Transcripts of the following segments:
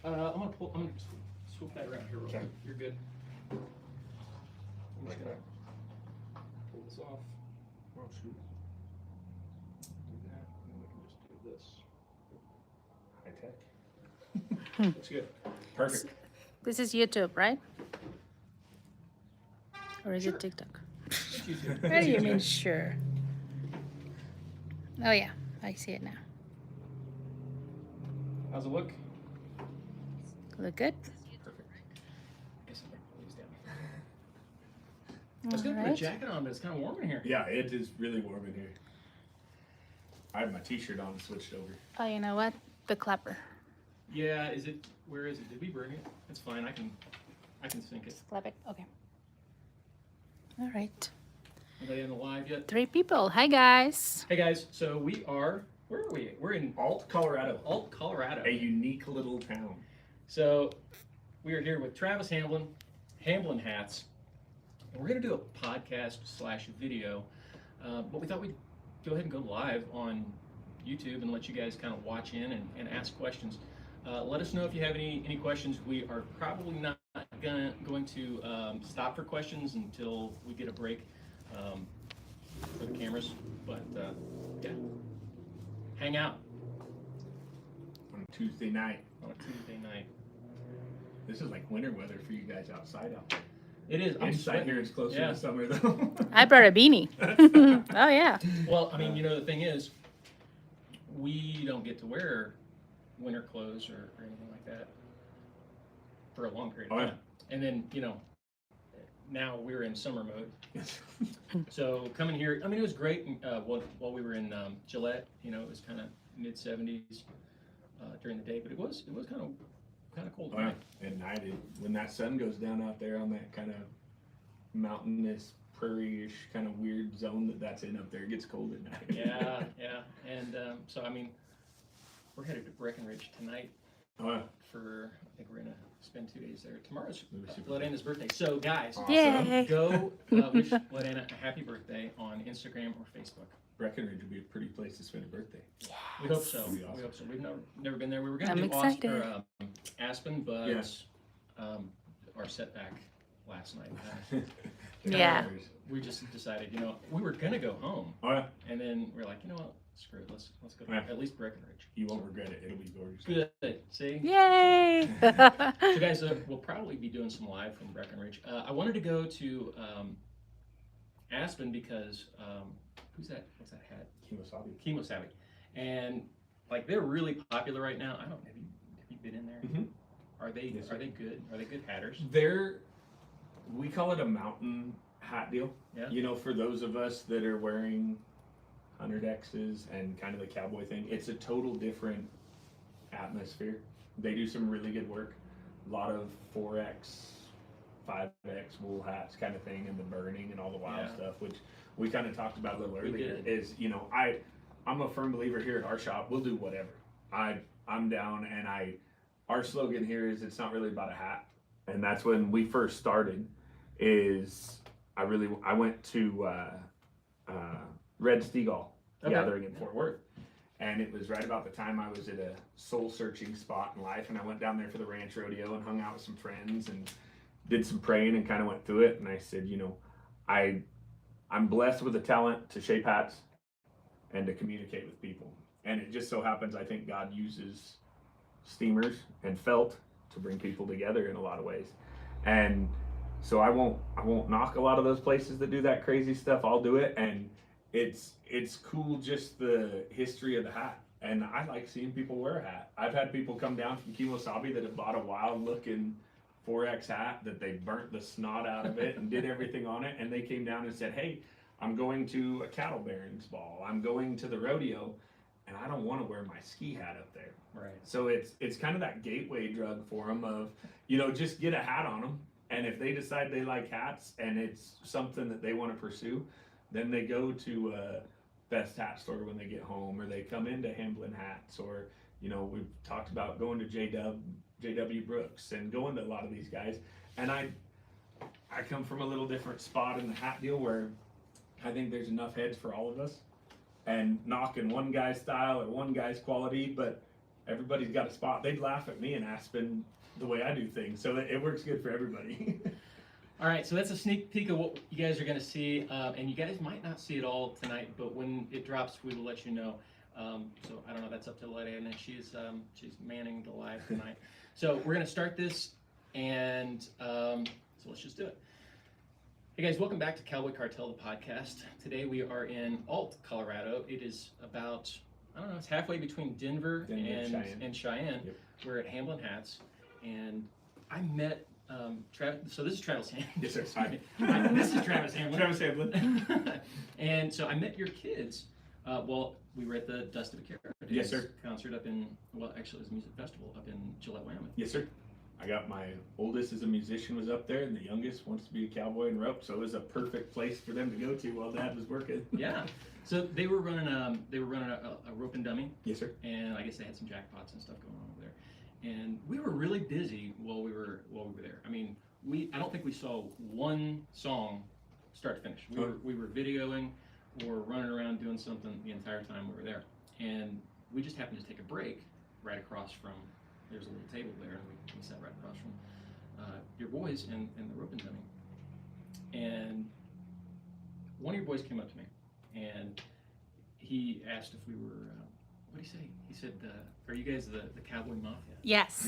I'm gonna swoop that around here real quick. You're good. I'm just gonna pull this off. Oh, shoot. Do that, and then we can just do this. High tech. Looks good. Perfect. This is YouTube, right? Or is Sure. it TikTok? It's YouTube. What do you mean, sure? Oh yeah, I see it now. How's it look? Look good? Perfect. Guess I'm gonna pull these down. I was gonna put a Alright. jacket on, but it's kind of warm in here. Yeah, it is really warm in here. I had my t-shirt on and switched over. Oh, you know what? The clapper. Yeah, is it? Where is it? Did we bring it? It's fine. I can sync it. Clap it. Okay. All right. Are they in the live yet? 3 people. Hi guys. Hey guys, so we are. Where are we? We're in Alt, Colorado. Alt, Colorado. A unique little town. So we are here with Travis Hamblen, Hamblen Hats, and we're gonna do a podcast / video, but we thought we'd go ahead and go live on YouTube and let you guys kind of watch in and ask questions. Let us know if you have any questions. We are probably not going to stop for questions until we get a break for the cameras, but yeah, hang out On a Tuesday night. on a Tuesday night. This is like winter weather for you guys outside out there. It is. I'm Inside sweating. here it's closer Yeah. to summer though. I brought a beanie. Oh yeah. Well, I mean, you know, the thing is, we don't get to wear winter clothes or anything like that for a long period of Oh, yeah. time. And then, you know, now we're in summer mode. So coming here, I mean, it was great while we were in Gillette. You know, it was kind of mid 70s during the day, but it was kind of cold. Oh, yeah. At night, when that sun goes down out there on that kind of mountainous, prairie-ish kind of weird zone that's in up there, it gets cold at night. Yeah, yeah. And so, I mean, we're headed to Breckenridge tonight Oh, yeah. for, I think we're going to spend 2 days there. Tomorrow's That'd be super Ledena's birthday. So, guys, Awesome. Yay. go wish Ledena a happy birthday on Instagram or Facebook. Breckenridge would be a pretty place to spend a birthday. We hope so. That'd be awesome. We hope so. We've never been there. We were going I'm to do Austin, excited. or, Aspen, but Yes. our setback last night. Yeah. We just decided, you know, we were going to go home, Oh, yeah. and then we're like, you know what? Screw it. Let's go to Yeah. at least Breckenridge. You won't regret it. It'll be gorgeous. Good. See? Yay. So guys, we'll probably be doing some live from Breckenridge. I wanted to go to Aspen because who's that? What's that hat? Kemosabe. Kemosabe, and like they're really popular right now. I don't. Have you been in there? Mhm. Are they Yes, are sir. they good? Are they good hatters? We call it a mountain hat deal. Yeah. You know, for those of us that are wearing 100Xs and kind of the cowboy thing, it's a total different atmosphere. They do some really good work. A lot of 4X, 5X wool hats kind of thing, and the burning and all the wild Yeah. stuff, which we kind of talked about a little We earlier. did. Is, you know, I'm a firm believer here at our shop. We'll do whatever. I'm down, and our slogan here is it's not really about a hat, and that's when we first started. I went to Red Steagall Okay. gathering in Fort Worth, and it was right about the time I was at a soul searching spot in life, and I went down there for the ranch rodeo and hung out with some friends and did some praying and kind of went through it. And I said, you know, I'm blessed with the talent to shape hats and to communicate with people, and it just so happens I think God uses steamers and felt to bring people together in a lot of ways. And so I won't knock a lot of those places that do that crazy stuff. I'll do it, and it's cool, just the history of the hat. And I like seeing people wear a hat. I've had people come down from Kemosabe that have bought a wild looking 4X hat that they burnt the snot out of it and did everything on it, and they came down and said, hey, I'm going to a cattle bearings ball, I'm going to the rodeo, and I don't want to wear my ski hat up there. Right. So it's kind of that gateway drug for them of, you know, just get a hat on them. And if they decide they like hats and it's something that they want to pursue, then they go to a Best Hat Store when they get home, or they come into Hamblen Hats, or, you know, we've talked about going to JW Brooks and going to a lot of these guys. And I come from a little different spot in the hat deal where I think there's enough heads for all of us, and knocking one guy's style or one guy's quality, but everybody's got a spot. They'd laugh at me and Aspen the way I do things, so it works good for everybody. All right, so that's a sneak peek of what you guys are going to see, and you guys might not see it all tonight, but when it drops, we will let you know. So I don't know, that's up to Lena. She's manning the live tonight. So we're going to start this, and so let's just do it. Hey guys, welcome back to Cowboy Cartel, the podcast. Today we are in Alt, Colorado. It is about, I don't know, it's halfway between Denver and Cheyenne. Yep. We're at Hamblen Hats, and I met Travis. So this is Travis Hamblin. Yes, sir. Hi. This is Travis Hamblin. Travis Hamblin. And so I met your kids. Well, we were at the Dust of a Carrot Yes, sir. concert up in, well, actually it was a music festival up in Gillette, Wyoming. Yes, sir. I got my oldest as a musician was up there, and the youngest wants to be a cowboy and rope, so it was a perfect place for them to go to while Dad was working. Yeah. So they were running a rope and dummy. Yes, sir. And I guess they had some jackpots and stuff going on over there. And we were really busy while we were there. I mean, I don't think we saw one song start to finish. We were videoing or running around doing something the entire time we were there. And we just happened to take a break right across from, there's a little table there, and we sat right across from your boys and the rope and dummy. And one of your boys came up to me, and he asked if we were, what did he say? He said, are you guys the Cowboy Mafia? Yes.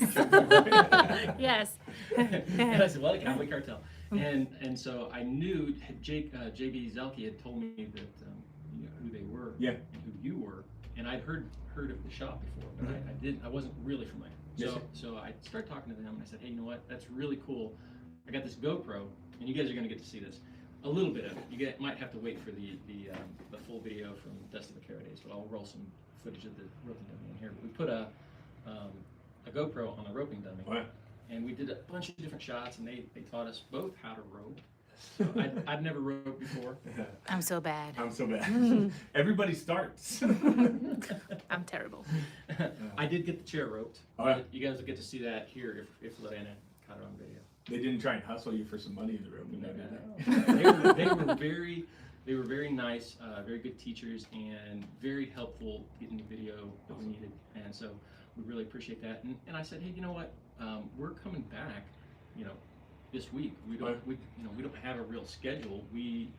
Yes. And I said, well, the Cowboy Cartel. And so I knew JB Zelke had told me that who they were, Yeah. and who you were, and I'd heard of the shop before, but I wasn't really familiar. Yes, So I started talking to them, and I said, hey, you know what? That's really cool. I got this GoPro, and you guys are going to get to see this. A little bit of it. You might have to wait for the full video from Dust of the Carrot days, but I'll roll some footage of the roping dummy in here. We put a GoPro on the roping dummy, Wow. and we did a bunch of different shots, and they taught us both how to rope. So I'd never roped before. I'm so bad. I'm so bad. Everybody starts. I'm terrible. I did get the chair roped. Oh, yeah. You guys will get to see that here if Lena caught it on video. They didn't try and hustle you for some money in the rope. No. They were very nice, very good teachers, and very helpful getting the video that we needed. And so we really appreciate that. And I said, hey, you know what? We're coming back, this week. We don't have a real schedule. We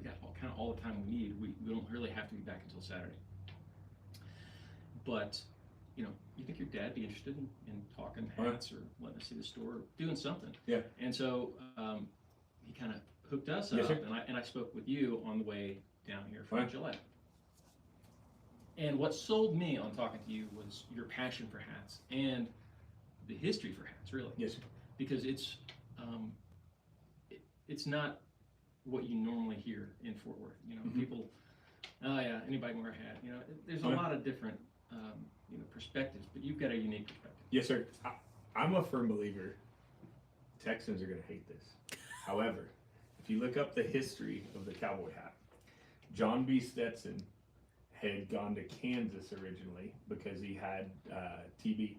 got all the time we need. We don't really have to be back until Saturday. But you think your dad be interested in talking hats or letting us see the store, doing something? Yeah. And so he kind of hooked us Yes, up, sir. and I spoke with you on the way down here from Gillette. And what sold me on talking to you was your passion for hats and the history for hats, really. Yes, sir. Because it's not what you normally hear in Fort Worth. People, oh yeah, anybody can wear a hat. There's a lot of different perspectives, but you've got a unique perspective. Yes, sir. I'm a firm believer Texans are going to hate this. However, if you look up the history of the cowboy hat, John B. Stetson had gone to Kansas originally because he had TB,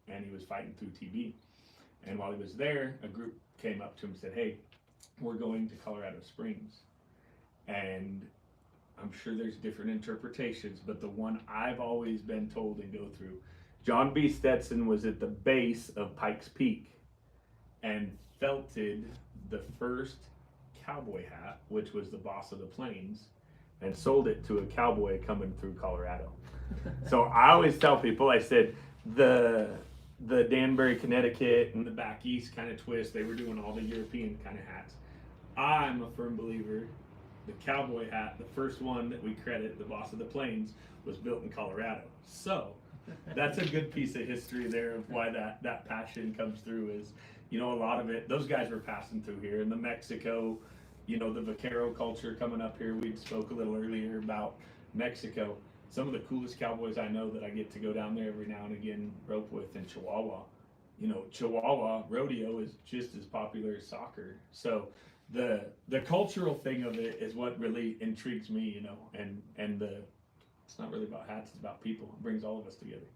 and he was fighting through TB. And while he was there, a group came up to him and said, hey, we're going to Colorado Springs. And I'm sure there's different interpretations, but the one I've always been told and go through, John B. Stetson was at the base of Pikes Peak and felted the first cowboy hat, which was the Boss of the Plains, and sold it to a cowboy coming through Colorado. So I always tell people, I said, the Danbury, Connecticut, and the back east kind of twist, they were doing all the European kind of hats. I'm a firm believer the cowboy hat, the first one that we credit, the Boss of the Plains, was built in Colorado. So that's a good piece of history there of why that passion comes through is, a lot of it, those guys were passing through here. And the Mexico, the vaquero culture coming up here, we spoke a little earlier about Mexico. Some of the coolest cowboys I know that I get to go down there every now and again rope with in Chihuahua. Chihuahua rodeo is just as popular as soccer. So the cultural thing of it is what really intrigues me, and it's not really about hats, it's about people. It brings all of us together.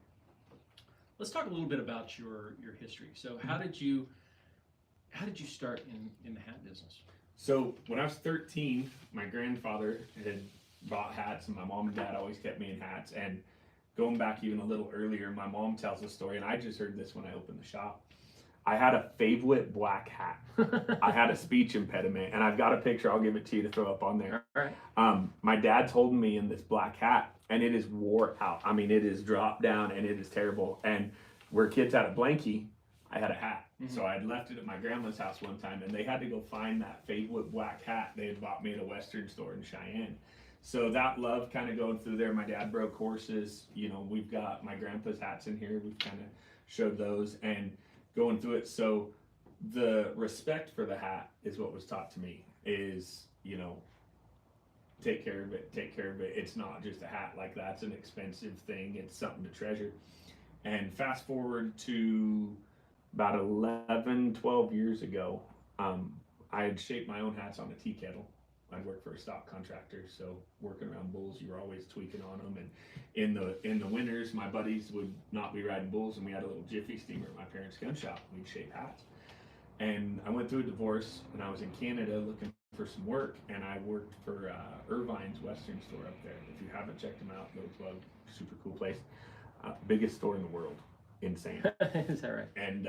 Let's talk a little bit about your history. So how did you start in the hat business? So when I was 13, my grandfather had bought hats, and my mom and dad always kept me in hats. And going back even a little earlier, my mom tells a story, and I just heard this when I opened the shop. I had a favorite black hat. I had a speech impediment, and I've got a picture. I'll give it to you to throw up on there. All right. My dad's holding me in this black hat, and it is wore out. I mean, it is dropped down, and it is terrible. And where kids had a blankie, I had a hat. Mm-hmm. So I had left it at my grandma's house one time, and they had to go find that favorite black hat they had bought me at a Western store in Cheyenne. So that love kind of going through there. My dad broke horses. You know, we've got my grandpa's hats in here. We've kind of showed those and going through it. So the respect for the hat is what was taught to me is, you know, take care of it, take care of it. It's not just a hat. Like, that's an expensive thing. It's something to treasure. And fast forward to about 11, 12 years ago, I had shaped my own hats on a tea kettle. I'd worked for a stock contractor, so working around bulls, you were always tweaking on them. And in the winters, my buddies would not be riding bulls, and we had a little jiffy steamer at my parents' gun shop. We'd shape hats. And I went through a divorce, and I was in Canada looking for some work, and I worked for Irvine's Western store up there. If you haven't checked them out, go plug. Super cool place. Biggest store in the world. Insane. Is that right? And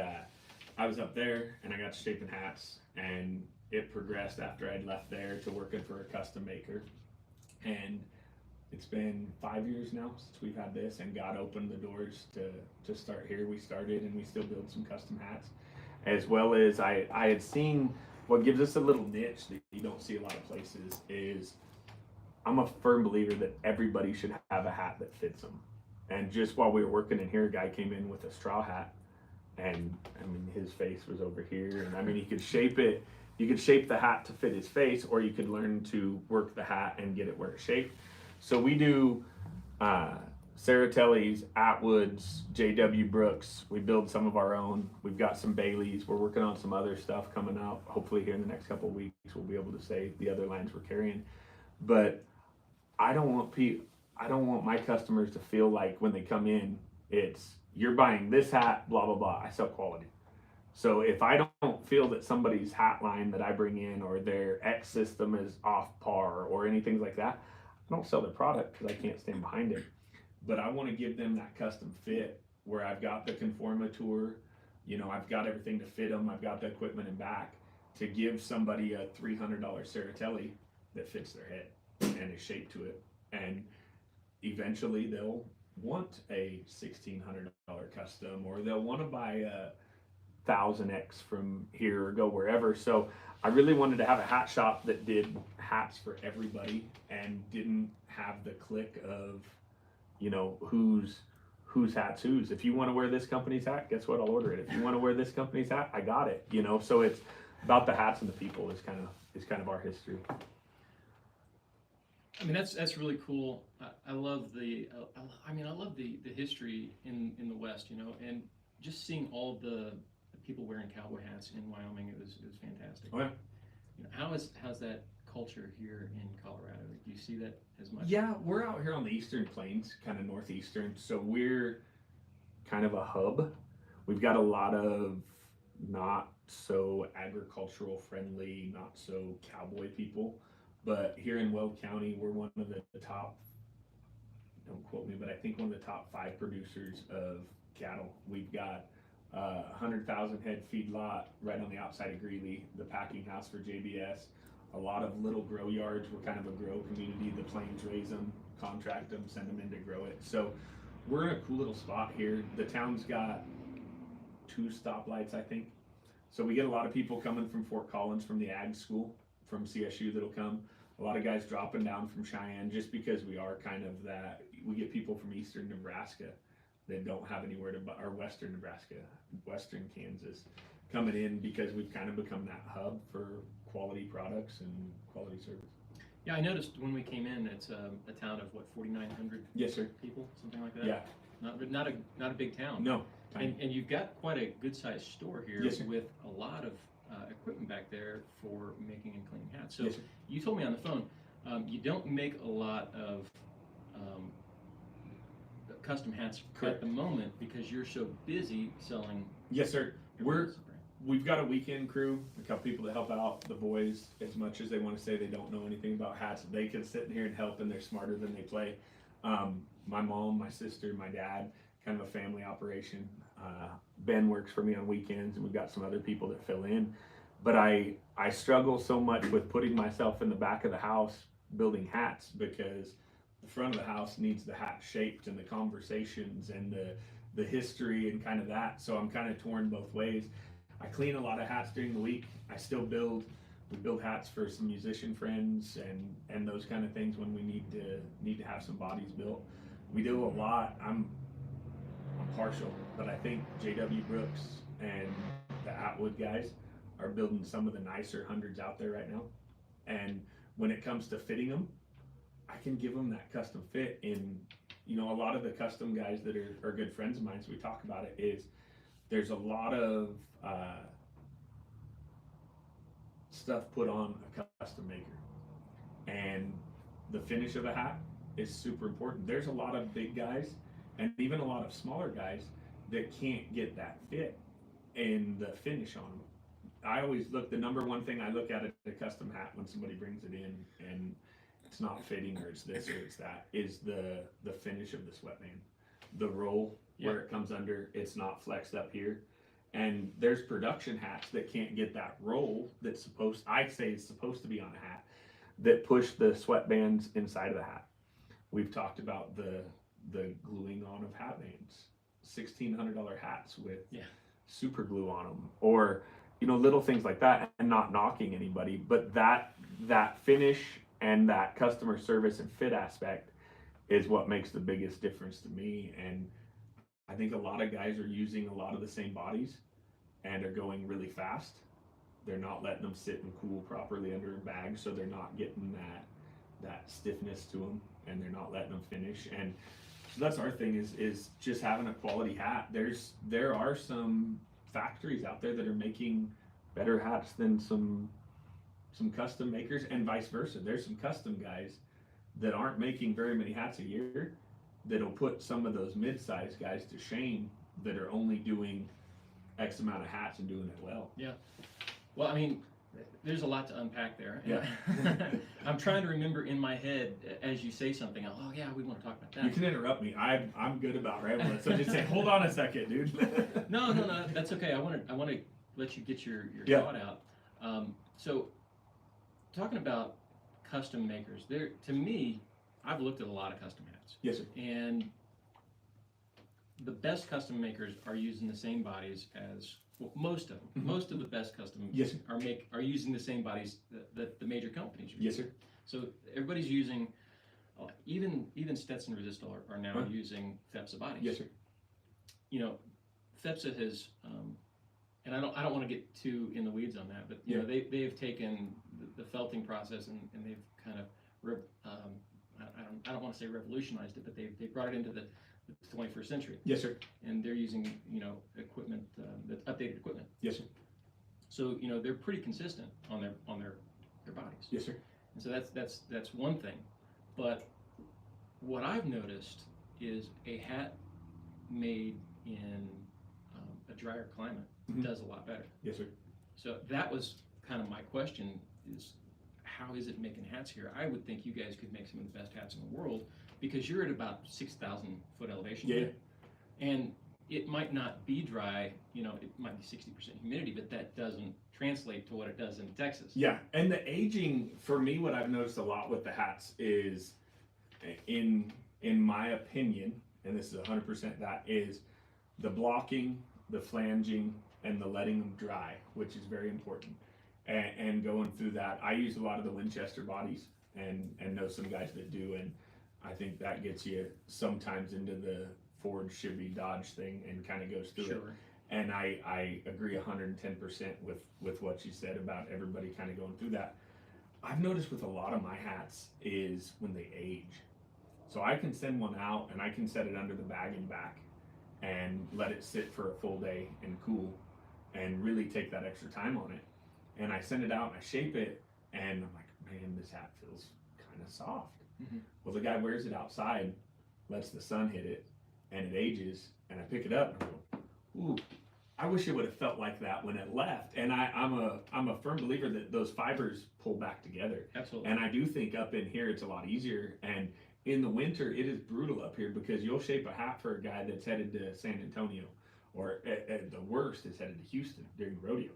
I was up there, and I got to shaping hats, and it progressed after I'd left there to working for a custom maker. And it's been 5 years now since we've had this, and God opened the doors to start here. We started, and we still build some custom hats. As well as I had seen what gives us a little niche that you don't see a lot of places is I'm a firm believer that everybody should have a hat that fits them. And just while we were working in here, a guy came in with a straw hat, and I mean, his face was over here, and I mean, he could shape it. You could shape the hat to fit his face, or you could learn to work the hat and get it where it's shaped. So we do Saratelli's, Atwood's, J.W. Brooks. We build some of our own. We've got some Baileys. We're working on some other stuff coming out. Hopefully here in the next couple of weeks, we'll be able to say the other lines we're carrying. But I don't want my customers to feel like when they come in, it's you're buying this hat, blah, blah, blah. I sell quality. So if I don't feel that somebody's hat line that I bring in or their X system is off par or anything like that, I don't sell their product because I can't stand behind it. But I want to give them that custom fit where I've got the conformateur, you know, I've got everything to fit them, I've got the equipment in back to give somebody a $300 Saratelli that fits their head and is shaped to it. And eventually they'll want a $1,600 custom, or they'll want to buy a 1000X from here or go wherever. So I really wanted to have a hat shop that did hats for everybody and didn't have the clique of, you know, whose hat's whose. If you want to wear this company's hat, guess what? I'll order it. If you want to wear this company's hat, I got it. You know, so it's about the hats and the people is kind of our history. I mean, that's really cool. I love the history in the West, you know, and just seeing all the people wearing cowboy hats in Wyoming, it was fantastic. Oh, yeah. You know, how's that culture here in Colorado? Do you see that as much? Yeah, we're out here on the Eastern Plains, kind of northeastern, so we're kind of a hub. We've got a lot of not so agricultural friendly, not so cowboy people. But here in Weld County, we're one of the top, don't quote me, but I think one of the top 5 producers of cattle. We've got 100,000 head feedlot right on the outside of Greeley, the packing house for JBS, a lot of little grow yards. We're kind of a grow community. The Plains raise them, contract them, send them in to grow it. So we're in a cool little spot here. The town's got 2 stoplights, I think. So we get a lot of people coming from Fort Collins, from the ag school, from CSU that'll come. A lot of guys dropping down from Cheyenne just because we are kind of that. We get people from eastern Nebraska that don't have anywhere to buy, or western Nebraska, western Kansas, coming in because we've kind of become that hub for quality products and quality service. Yeah, I noticed when we came in, it's a town of what, 4,900 Yes, sir. people, something like that. Yeah. Not a big town. No. And you've got quite a good sized store here. Yes, sir. With a lot of equipment back there for making and cleaning hats. So Yes, sir. you told me on the phone, you don't make a lot of custom hats Correct. at the moment because you're so busy selling. Yes, sir. your We've got a weekend crew, a couple people that help out the boys as much as they want to say they don't know anything about hats. They can sit in here and help, and they're smarter than they play. My mom, my sister, my dad, kind of a family operation. Ben works for me on weekends, and we've got some other people that fill in. But I struggle so much with putting myself in the back of the house building hats, because the front of the house needs the hat shaped and the conversations and the history and kind of that. So I'm kind of torn both ways. I clean a lot of hats during the week. I still build. We build hats for some musician friends and those kind of things when we need to have some bodies built. We do a lot. I'm partial, but I think J.W. Brooks and the Atwood guys are building some of the nicer hundreds out there right now. And when it comes to fitting them, I can give them that custom fit. In, you know, a lot of the custom guys that are good friends of mine, so we talk about it, is there's a lot of stuff put on a custom maker, and the finish of a hat is super important. There's a lot of big guys and even a lot of smaller guys that can't get that fit in the finish on them. I always look, the number one thing I look at a custom hat when somebody brings it in and it's not fitting, or it's this or it's that, is the finish of the sweatband. The roll where it comes under, it's not flexed up here. And there's production hats that can't get that roll that's supposed, I say it's supposed to be on a hat, that push the sweatbands inside of the hat. We've talked about the gluing on of hat bands, $1,600 hats with super glue on them, or, you know, little things like that, and not knocking anybody, but that finish and that customer service and fit aspect is what makes the biggest difference to me. And I think a lot of guys are using a lot of the same bodies and are going really fast. They're not letting them sit and cool properly under a bag, so they're not getting that stiffness to them, and they're not letting them finish. And so that's our thing, is just having a quality hat. There are some factories out there that are making better hats than some custom makers, and vice versa. There's some custom guys that aren't making very many hats a year that'll put some of those mid-sized guys to shame that are only doing X amount of hats and doing it well. Yeah. Well, I mean, there's a lot to unpack there. Yeah. I'm trying to remember in my head as you say something. Oh yeah, we want to talk about that. You can interrupt me. I'm good about rambling. So just say, hold on a second, dude. No, that's okay. I want to let you get your thought out. So, talking about custom makers, to me, I've looked at a lot of custom hats. Yes, sir. And the best custom makers are using the same bodies as, well, most of them. Mm-hmm. Most of the best custom are using the same bodies that the major companies use. Yes, sir. So everybody's using, even Stetson Resistol are now using FEPSA bodies. Yes, sir. You know, FEPSA has, and I don't want to get too in the weeds on that, but you know, they have taken the felting process and they've kind of I don't want to say revolutionized it, but they brought it into the 21st century. Yes, sir. And they're using, you know, equipment, that's updated equipment. Yes, sir. So, you know, they're pretty consistent on their bodies. Yes, sir. And so that's one thing. But what I've noticed is a hat made in a drier climate does a lot better. Yes, sir. So that was kind of my question, is how is it making hats here? I would think you guys could make some of the best hats in the world, because you're at about 6,000 foot elevation. Yeah. And it might not be dry, you know, it might be 60% humidity, but that doesn't translate to what it does in Texas. Yeah, and the aging, for me, what I've noticed a lot with the hats is, in my opinion, and this is 100% that, is the blocking, the flanging, and the letting them dry, which is very important. And going through that, I use a lot of the Winchester bodies, and know some guys that do, and I think that gets you sometimes into the Ford, Chevy, Dodge thing and kind of goes through it. And I agree 110% with what you said about everybody kind of going through that. I've noticed with a lot of my hats is when they age. So I can send one out and I can set it under the bag and back and let it sit for a full day and cool and really take that extra time on it. And I send it out and I shape it, and I'm like, man, this hat feels kind of soft. Mm-hmm. Well, the guy wears it outside, lets the sun hit it, and it ages, and I pick it up and I go, ooh, I wish it would have felt like that when it left. And I'm a firm believer that those fibers pull back together. Absolutely. And I do think up in here it's a lot easier, and in the winter, it is brutal up here because you'll shape a hat for a guy that's headed to San Antonio, or at the worst is headed to Houston during the rodeo.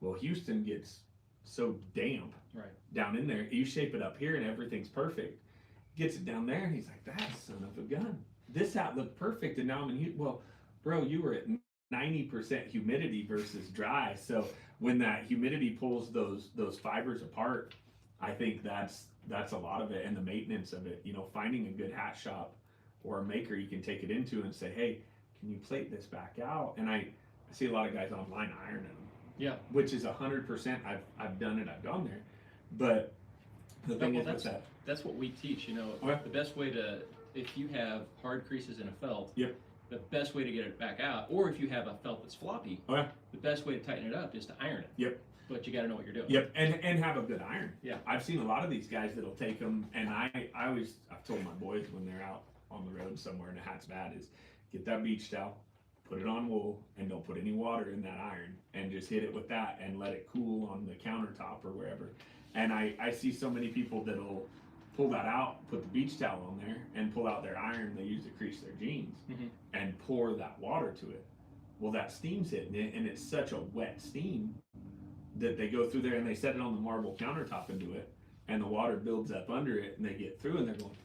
Well, Houston gets so damp Right. down in there. You shape it up here and everything's perfect. Gets it down there and he's like, "That son of a gun. This hat looked perfect, and now I'm in Well, bro, you were at 90% humidity versus dry. So when that humidity pulls those fibers apart, I think that's a lot of it, and the maintenance of it. Finding a good hat shop or a maker you can take it into and say, "Hey, can you plate this back out?" And I see a lot of guys online ironing them. Yeah. Which is 100%. I've done it. I've gone there, but the thing is with that. That's what we teach. Okay. The best way to, if you have hard creases in a felt, Yep. the best way to get it back out, or if you have a felt that's floppy, Okay. the best way to tighten it up is to iron it. Yep. But you got to know what you're doing. Yep, and have a good iron. Yeah. I've seen a lot of these guys that'll take them, and I've told my boys when they're out on the road somewhere and the hat's bad is get that beach towel, put it on wool, and don't put any water in that iron, and just hit it with that and let it cool on the countertop or wherever. And I see so many people that'll pull that out, put the beach towel on there, and pull out their iron they use to crease their jeans, and pour that water to it. Well, that steam's hitting it, and it's such a wet steam that they go through there and they set it on the marble countertop and do it, and the water builds up under it, and they get through and they're going,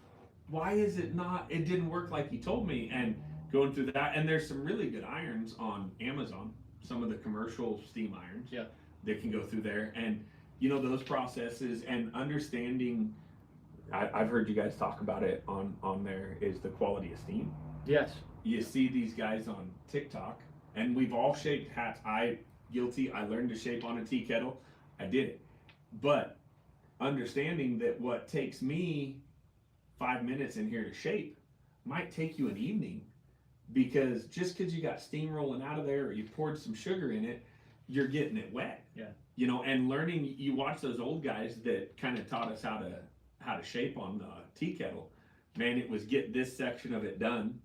"Why is it not? It didn't work like you told me." And going through that, and there's some really good irons on Amazon, some of the commercial steam irons. Yeah. That can go through there, and those processes and understanding. I've heard you guys talk about it on there is the quality of steam. Yes. You see these guys on TikTok, and we've all shaped hats. Guilty. I learned to shape on a tea kettle. I did it. But understanding that what takes me 5 minutes in here to shape might take you an evening, because just because you got steam rolling out of there or you poured some sugar in it, you're getting it wet. Yeah. And learning, you watch those old guys that kind of taught us how to shape on the tea kettle. Man, it was get this section of it done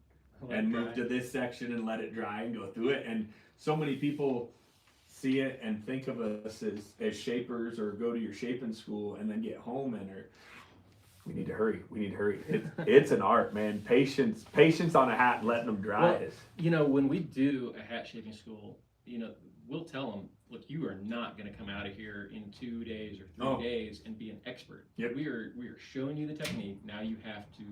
and move to this section and let it dry and go through it. And so many people see it and think of us as shapers, or go to your shaping school and then get home and we need to hurry. It's an art, man. Patience on a hat and letting them dry is. When we do a hat shaping school, we'll tell them, look, you are not going to come out of here in 2 days or 3 days and be an expert. Yep. We are showing you the technique. Now you have to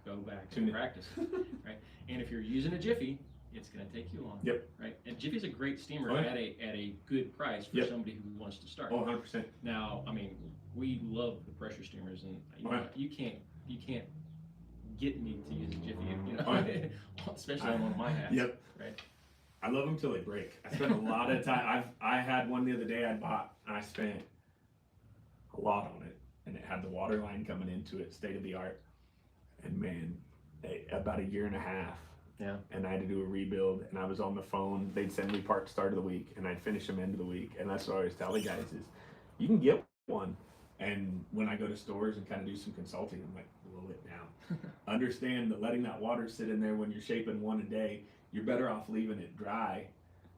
go back and practice it, right? And if you're using a Jiffy, it's going to take you long. Yep. Right. And Jiffy's a great steamer at a good price for somebody who wants to start. 100%. Now, I mean, we love the pressure steamers, and you can't get me to use a Jiffy, especially on one of my hats. Yep. Right. I love them till they break. I spent a lot of time. I had one the other day I bought, and I spent a lot on it, and it had the water line coming into it, state of the art. And man, about a year and a half. Yeah. And I had to do a rebuild, and I was on the phone. They'd send me parts start of the week, and I'd finish them end of the week. And that's what I always tell the guys is, you can get one. And when I go to stores and kind of do some consulting, I'm like, blow it down. Understand that letting that water sit in there when you're shaping one a day, you're better off leaving it dry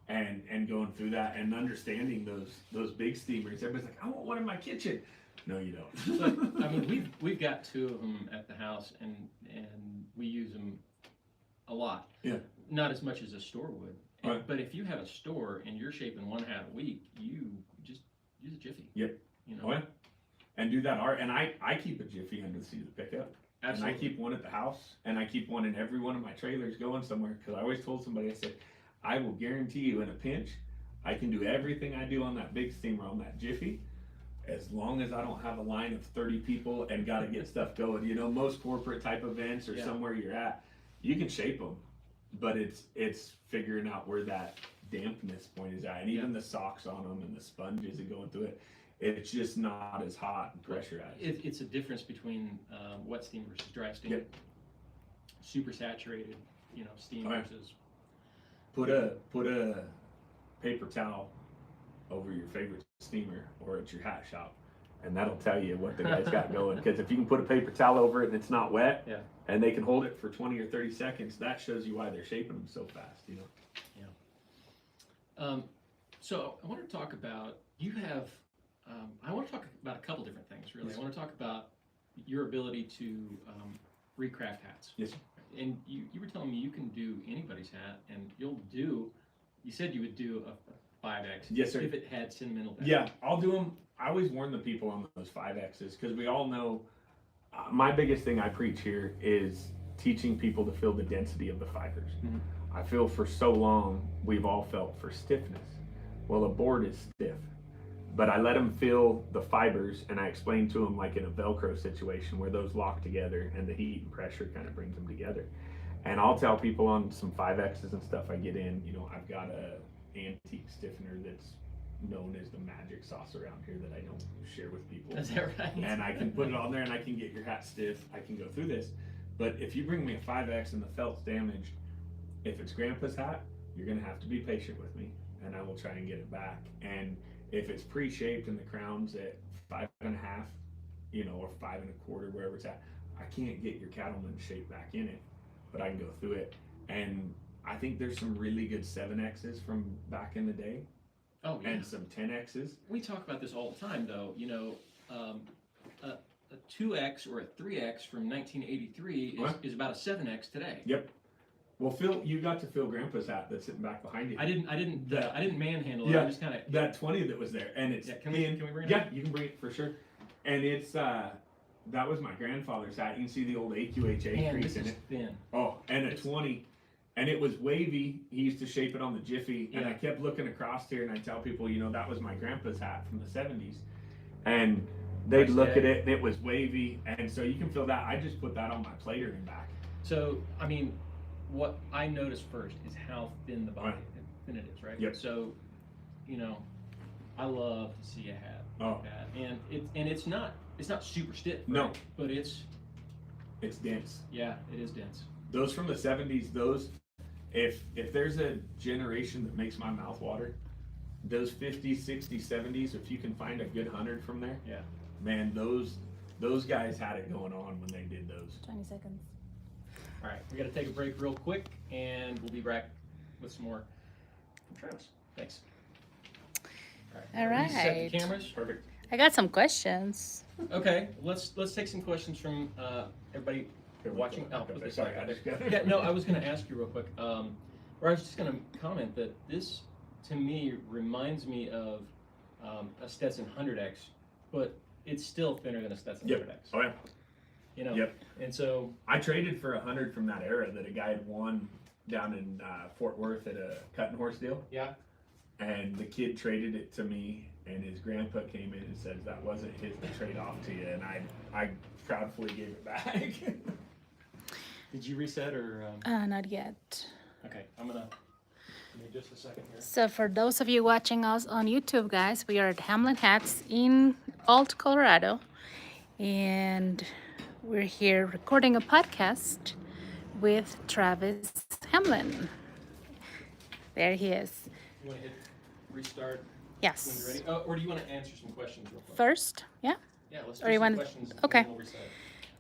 and going through that, and understanding those big steamers. Everybody's like, I want one in my kitchen. No, you don't. But, I mean, we've got 2 of them at the house, and we use them a lot. Yeah. Not as much as a store would. Right. But if you have a store and you're shaping one hat a week, you just use a Jiffy. Yep. And do that art. And I keep a Jiffy under the seat of the pickup. Absolutely. And I keep one at the house, and I keep one in every one of my trailers going somewhere, because I always told somebody, I said, I will guarantee you in a pinch, I can do everything I do on that big steamer on that Jiffy, as long as I don't have a line of 30 people and got to get stuff going. Most corporate type events or somewhere you're at, you can shape them, but it's figuring out where that dampness point is at, and even the socks on them and the sponges and going through it, it's just not as hot and pressurized. It's a difference between wet steam versus dry steam. Yep. Super saturated, steam versus. Put a paper towel over your favorite steamer or at your hat shop, and that'll tell you what the guy's got going. Because if you can put a paper towel over it and it's not wet, and they can hold it for 20 or 30 seconds, that shows you why they're shaping them so fast. So I want to talk about, I want to talk about a couple different things, really. Yes. I want to talk about your ability to recraft hats. Yes, sir. And you were telling me you can do anybody's hat, and you said you would do a 5X. Yes, sir. If it had sentimental value. Yeah, I'll do them. I always warn the people on those 5Xs because we all know my biggest thing I preach here is teaching people to feel the density of the fibers. Mhm. I feel for so long we've all felt for stiffness. Well, a board is stiff, but I let them feel the fibers, and I explain to them like in a Velcro situation where those lock together and the heat and pressure kind of brings them together. And I'll tell people on some 5Xs and stuff I get in, I've got a antique stiffener that's known as the magic sauce around here that I don't share with people. Is that right? And I can put it on there and I can get your hat stiff. I can go through this. But if you bring me a 5X and the felt's damaged, if it's Grandpa's hat, you're going to have to be patient with me and I will try and get it back. And if it's pre-shaped and the crown's at 5.5, or 5.25, wherever it's at, I can't get your cattleman shape back in it, but I can go through it. And I think there's some really good 7Xs from back in the day. Oh, yeah. And some 10Xs. We talk about this all the time, though. A 2X or a 3X from 1983 is about a 7X today. Yep. Well, Phil, you got to feel Grandpa's hat that's sitting back behind you. I didn't manhandle it. Yeah, I just kind of that 20 that was there, and it's Can we bring it? Yeah, you can bring it for sure. And it's that was my grandfather's hat. You can see the old AQHA Man, crease this in is it. thin. Oh, and a 20. And it was wavy. He used to shape it on the Jiffy. And Yeah. I kept looking across here and I tell people, that was my grandpa's hat from the 70s. And they'd Nice look day. at it and it was wavy. And so you can feel that. I just put that on my plater and back. So, I mean, what I noticed first is how thin the body, thin it is, right? Yep. So, I love to see a hat Oh. like that, and it's not super stiff. Right? No. But it's dense. it is dense. Those from the 70s, if there's a generation that makes my mouth water, those 50s, 60s, 70s, if you can find a good 100 from there, Yeah. man, those guys had it going on when they did those. 20 seconds. All right, we got to take a break real quick, and we'll be back with some more from Travis. Thanks. All right. Set the cameras. Perfect. I got some questions. Okay, let's take some questions from everybody watching. Oh, okay, sorry. I just got Yeah, no, I was going to ask you real quick, or I was just going to comment that this, to me, reminds me of a Stetson 100X, but it's still thinner than a Stetson 100X. Oh yeah. Yep. And so I traded for 100 from that era that a guy had won down in Fort Worth at a cutting horse deal. yeah, And the kid traded it to me, and his grandpa came in and says that wasn't his to trade off to you, and I proudly gave it back. did you reset or? Not yet. Okay, I'm gonna give me just a second here. So for those of you watching us on YouTube, guys, we are at Hamblen Hats in Alt, Colorado, and we're here recording a podcast with Travis Hamblen. There he is. You want to hit restart when Yes. you're ready? Oh, or do you want to answer some questions real quick? First, yeah. Yeah, let's do Or you some want- questions. okay. And then we'll reset.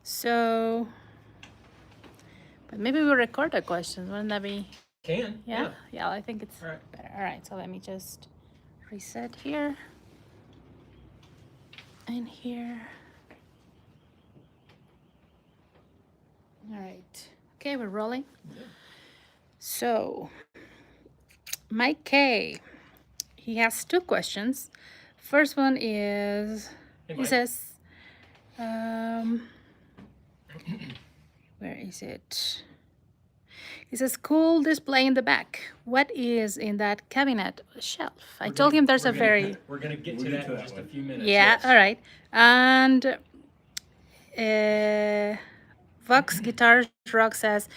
So, but maybe we'll record the questions. Wouldn't that be? Can. Yeah. Yeah, I think it's All right. better. All right. So let me just reset here and here. All right. Okay, we're rolling. Yeah. So, Mike K, he has two questions. First one is, Hey, he Mike. says, where is it? He says, cool display in the back. What is in that cabinet shelf? I told him there's a very, We're gonna get We'll to get that to in that just one. a few minutes. yeah, yes. all right. And Vox Guitar Rock says,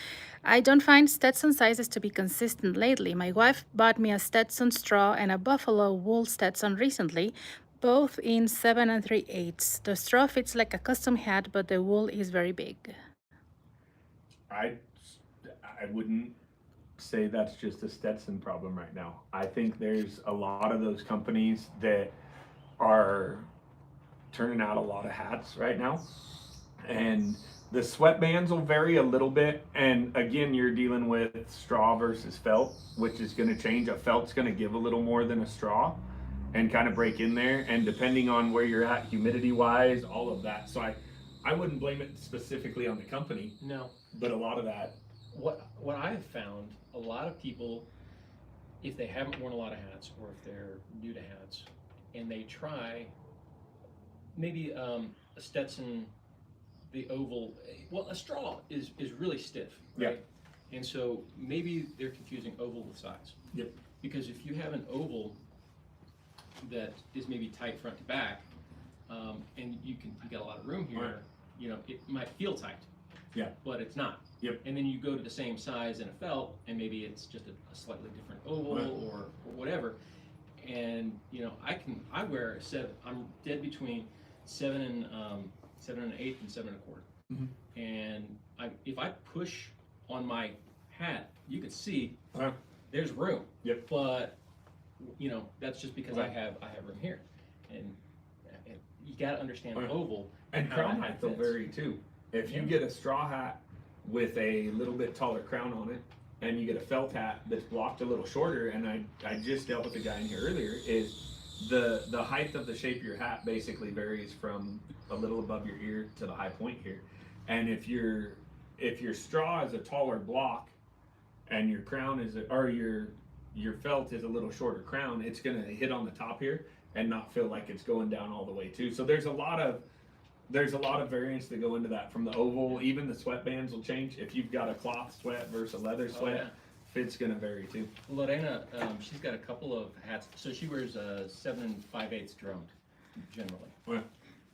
I don't find Stetson sizes to be consistent lately. My wife bought me a Stetson straw and a buffalo wool Stetson recently, both in 7 3/8. The straw fits like a custom hat, but the wool is very big. I wouldn't say that's just a Stetson problem right now. I think there's a lot of those companies that are turning out a lot of hats right now. And the sweatbands will vary a little bit. And again, you're dealing with straw versus felt, which is going to change. A felt's going to give a little more than a straw and kind of break in there. And depending on where you're at, humidity wise, all of that. So I I wouldn't blame it specifically on the company, No. but a lot of that. What I have found, a lot of people, if they haven't worn a lot of hats, or if they're new to hats, and they try maybe a Stetson, the oval, well, a straw is really stiff, right? And so maybe they're confusing oval with size. Yep. Because if you have an oval that is maybe tight front to back, and you got a lot of room here, Right. you know, it might feel tight. Yeah. But it's not. Yep. And then you go to the same size in a felt, and maybe it's just a slightly different oval Right. or whatever. And you know, I wear a 7. I'm dead between 7 and 7 1/8 and 7 1/4. Mhm. And if I push on my hat, you can see Right. there's room. Yep. But you know, that's just because Right. I have room here, and you got to understand Right. oval And how crown that height will fits. vary too. If you Yeah. get a straw hat with a little bit taller crown on it, and you get a felt hat that's blocked a little shorter, and I just dealt with a guy in here earlier, is the height of the shape of your hat basically varies from a little above your ear to the high point here. And if your straw is a taller block, and your crown is your felt is a little shorter crown, it's gonna hit on the top here and not feel like it's going down all the way too. So there's a lot of variants that go into that. From the oval, even the sweatbands will change. If you've got a cloth sweat versus a leather sweat, yeah. fit's gonna vary too. Lorena, she's got a couple of hats. So she wears a 7 5/8 drummed, generally. Yeah.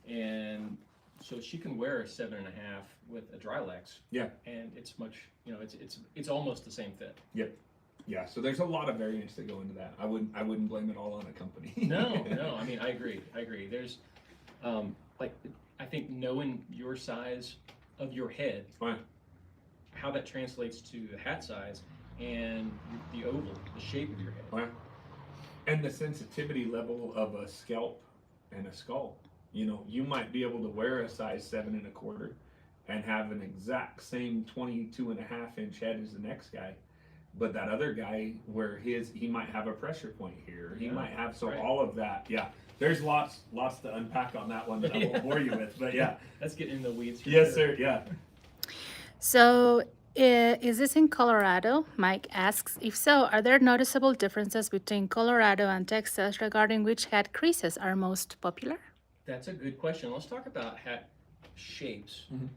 And so she can wear a 7 1/2 with a dry lex. Yeah. And it's much, you know, it's almost the same fit. Yep. Yeah, so there's a lot of variants that go into that. I wouldn't blame it all on a company. No, I mean, I agree. There's, like, I think knowing your size of your head, Fine. how that translates to the hat size and the oval, the shape of your head. Fine. And the sensitivity level of a scalp and a skull. You know, you might be able to wear a size 7 1/4 and have an exact same 22.5-inch head as the next guy. But that other guy, where he might have a pressure point here. He Yeah, might have, so right. all of that. Yeah. There's lots to unpack on that one that I won't bore you with. But yeah. Let's get in the weeds. for Yes, sure. sir. Yeah. So, is this in Colorado? Mike asks. If so, are there noticeable differences between Colorado and Texas regarding which hat creases are most popular? That's a good question. Let's talk about hat shapes Mhm.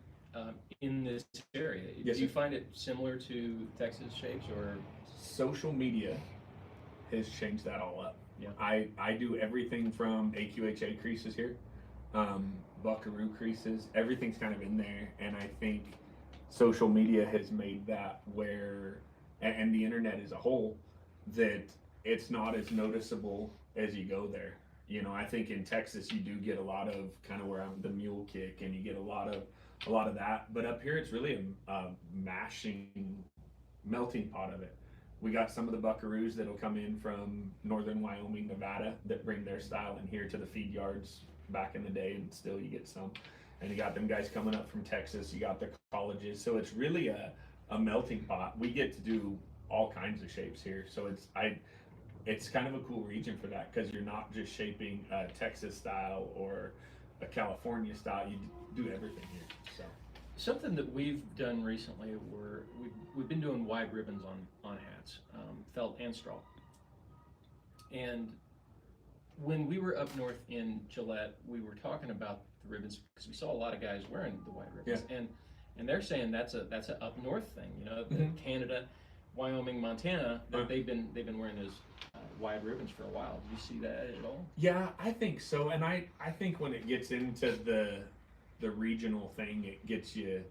in this area. Yes, Do you sir. find it similar to Texas shapes, or Social media has changed that all up. Yeah. I do everything from AQHA creases here, Buckaroo creases, everything's kind of in there, and I think social media has made that and the internet as a whole, that it's not as noticeable as you go there. You know, I think in Texas you do get a lot of kind of where I'm the mule kick, and you get a lot of that, but up here it's really a melting pot of it. We got some of the buckaroos that'll come in from northern Wyoming, Nevada, that bring their style in here to the feed yards back in the day, and still you get some. And you got them guys coming up from Texas, you got the colleges, so it's really a melting pot. We get to do all kinds of shapes here, so it's kind of a cool region for that, because you're not just shaping a Texas style or a California style, you do everything here. So something that we've done recently? We've been doing wide ribbons on hats, felt and straw. And when we were up north in Gillette, we were talking about the ribbons because we saw a lot of guys wearing the wide ribbons, and they're saying that's a up north thing. You know, Canada, Wyoming, Montana, that they've been wearing those wide ribbons for a while. Do you see that at all? yeah, I think so. And I think when it gets into the regional thing, it gets you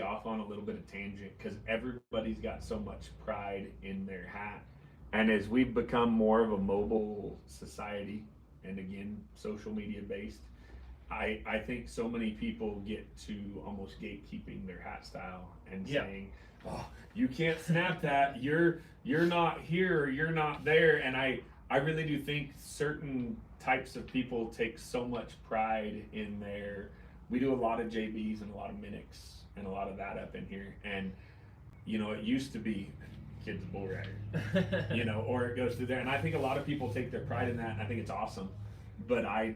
off on a little bit of tangent, because everybody's got so much pride in their hat. And as we've become more of a mobile society, and again, social media based, I think so many people get to almost gatekeeping their hat style and saying, oh, you can't snap that, you're not here, or you're not there. And I really do think certain types of people take so much pride in we do a lot of JBs and a lot of Minics and a lot of that up in here. And, you know, it used to be kid's a bull rider, you know, or it goes through there. And I think a lot of people take their pride in that, and I think it's awesome. But I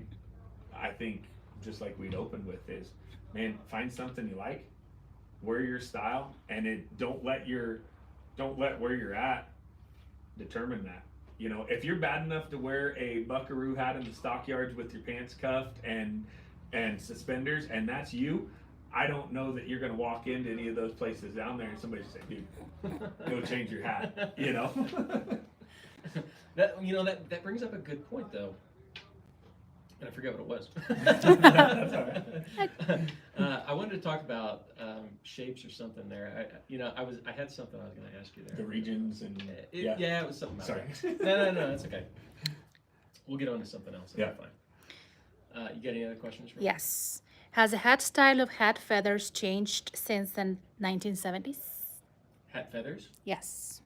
think just like we'd opened with, is, man, find something you like, wear your style, and don't let where you're at determine that. You know, if you're bad enough to wear a buckaroo hat in the stockyards with your pants cuffed and suspenders, and that's you, I don't know that you're going to walk into any of those places down there and somebody say, dude, go change your hat, you know? That brings up a good point, though. And I forget what it was. That's all right. I wanted to talk about shapes or something there. I had something I was going to ask you there. The regions and yeah, it was something. About Sorry. That. No, that's okay. We'll get on to something else. Yeah. Fine. You got any other questions? Rick? Yes. Has the hat style of hat feathers changed since the 1970s? Hat feathers? Yes.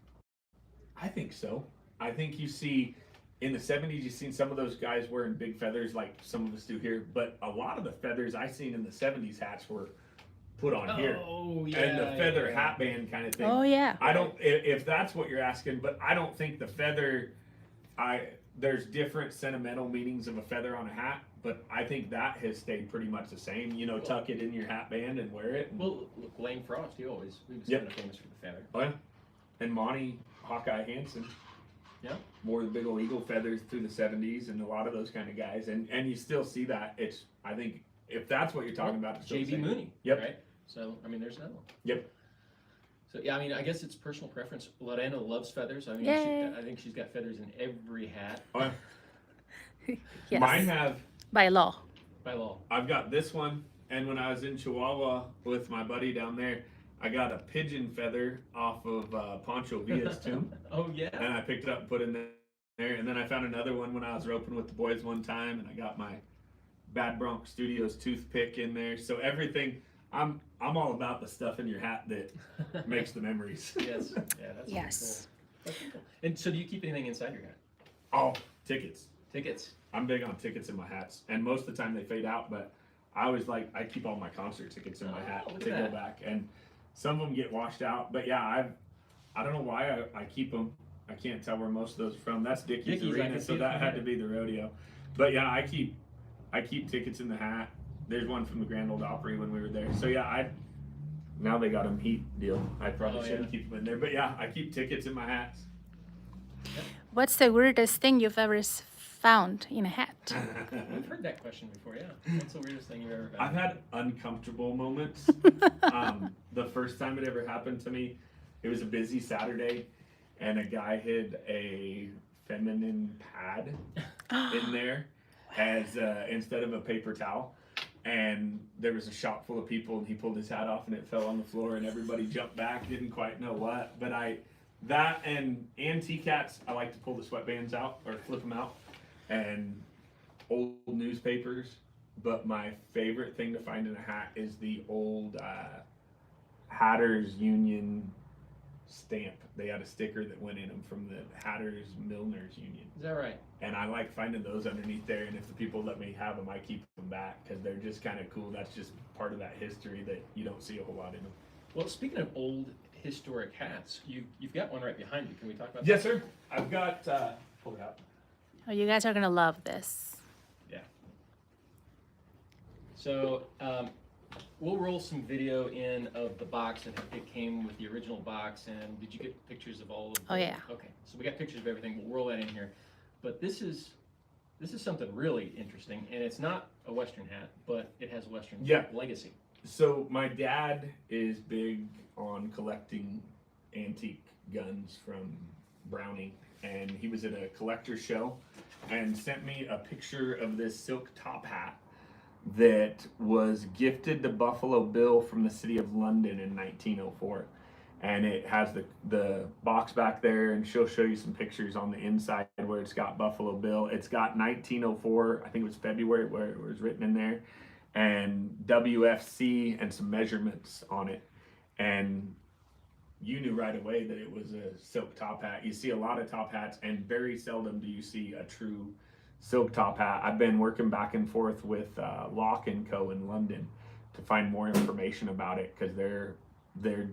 I think so. I think you see in the 70s, you've seen some of those guys wearing big feathers like some of us do here, but a lot of the feathers I seen in the 70s hats were put on here. Oh, yeah. And the feather hat band kind of thing. Oh, yeah. I don't, if that's what you're asking, but I don't think the feather, there's different sentimental meanings of a feather on a hat, but I think that has stayed pretty much the same. You know, tuck it in your hat band and wear it. Well, look, Lane Frost, he was kind of famous for the feather. Oh, yeah. And Monty Hawkeye Hansen. Yeah. Wore the big old eagle feathers through the 70s, and a lot of those kind of guys. And you still see that. I think, if that's what you're talking about, it's J.B. Mooney. Yep. Right? So, I mean, there's another one. Yep. So, yeah, I mean, I guess it's personal preference. Lorena loves feathers. I mean, I think she's got feathers in every hat. Yes. Mine have. By law. By law. I've got this one, and when I was in Chihuahua with my buddy down there, I got a pigeon feather off of Pancho Villa's tomb. Oh, yeah? And I picked it up and put it in there. And then I found another one when I was roping with the boys one time, and I got my Bad Bronx Studios toothpick in there. So everything, I'm all about the stuff in your hat that makes the memories. Yes. Yeah, that's Yes. Cool. That's cool. And so do you keep anything inside your hat? Oh, tickets. Tickets? I'm big on tickets in my hats. And most of the time they fade out, but I keep all my concert tickets in my hat to go back. And some of them get washed out, but yeah, I don't know why I keep them. I can't tell where most of those are from. That's Dickey's Arena, so that had to be the rodeo. But yeah, I keep tickets in the hat. There's one from the Grand Ole Opry when we were there. So yeah, now they got them heat deal. I probably shouldn't keep them in there, but yeah, I keep tickets in my hats. What's the weirdest thing you've ever found in a hat? We've heard that question before, yeah. What's the weirdest thing you've ever found? I've had uncomfortable moments. The first time it ever happened to me, it was a busy Saturday, and a guy hid a feminine pad in there as instead of a paper towel. And there was a shop full of people, and he pulled his hat off, and it fell on the floor, and everybody jumped back, didn't quite know what. But that and antique hats, I like to pull the sweatbands out or flip them out, and old newspapers. But my favorite thing to find in a hat is the old Hatters Union stamp. They had a sticker that went in them from the Hatters Milners Union. Is that right? And I like finding those underneath there, and if the people let me have them, I keep them back because they're just kind of cool. That's just part of that history that you don't see a whole lot in them. Well, speaking of old historic hats, you've got one right behind you. Can we talk about Yes, that? sir. I've got, pull it out. Oh, you guys are gonna love this. Yeah. So we'll roll some video in of the box, and it came with the original box. And did you get pictures of all of them? Oh, yeah. Okay, so we got pictures of everything. We'll roll that in here. But this is something really interesting, and it's not a Western hat, but it has Western legacy. So my dad is big on collecting antique guns from Browning, and he was at a collector's show and sent me a picture of this silk top hat that was gifted to Buffalo Bill from the city of London in 1904. And it has the box back there, and she'll show you some pictures on the inside where it's got Buffalo Bill. It's got 1904, I think it was February, where it was written in there, and WFC and some measurements on it. And you knew right away that it was a silk top hat. You see a lot of top hats, and very seldom do you see a true silk top hat. I've been working back and forth with Locke & Co. in London to find more information about it, because they're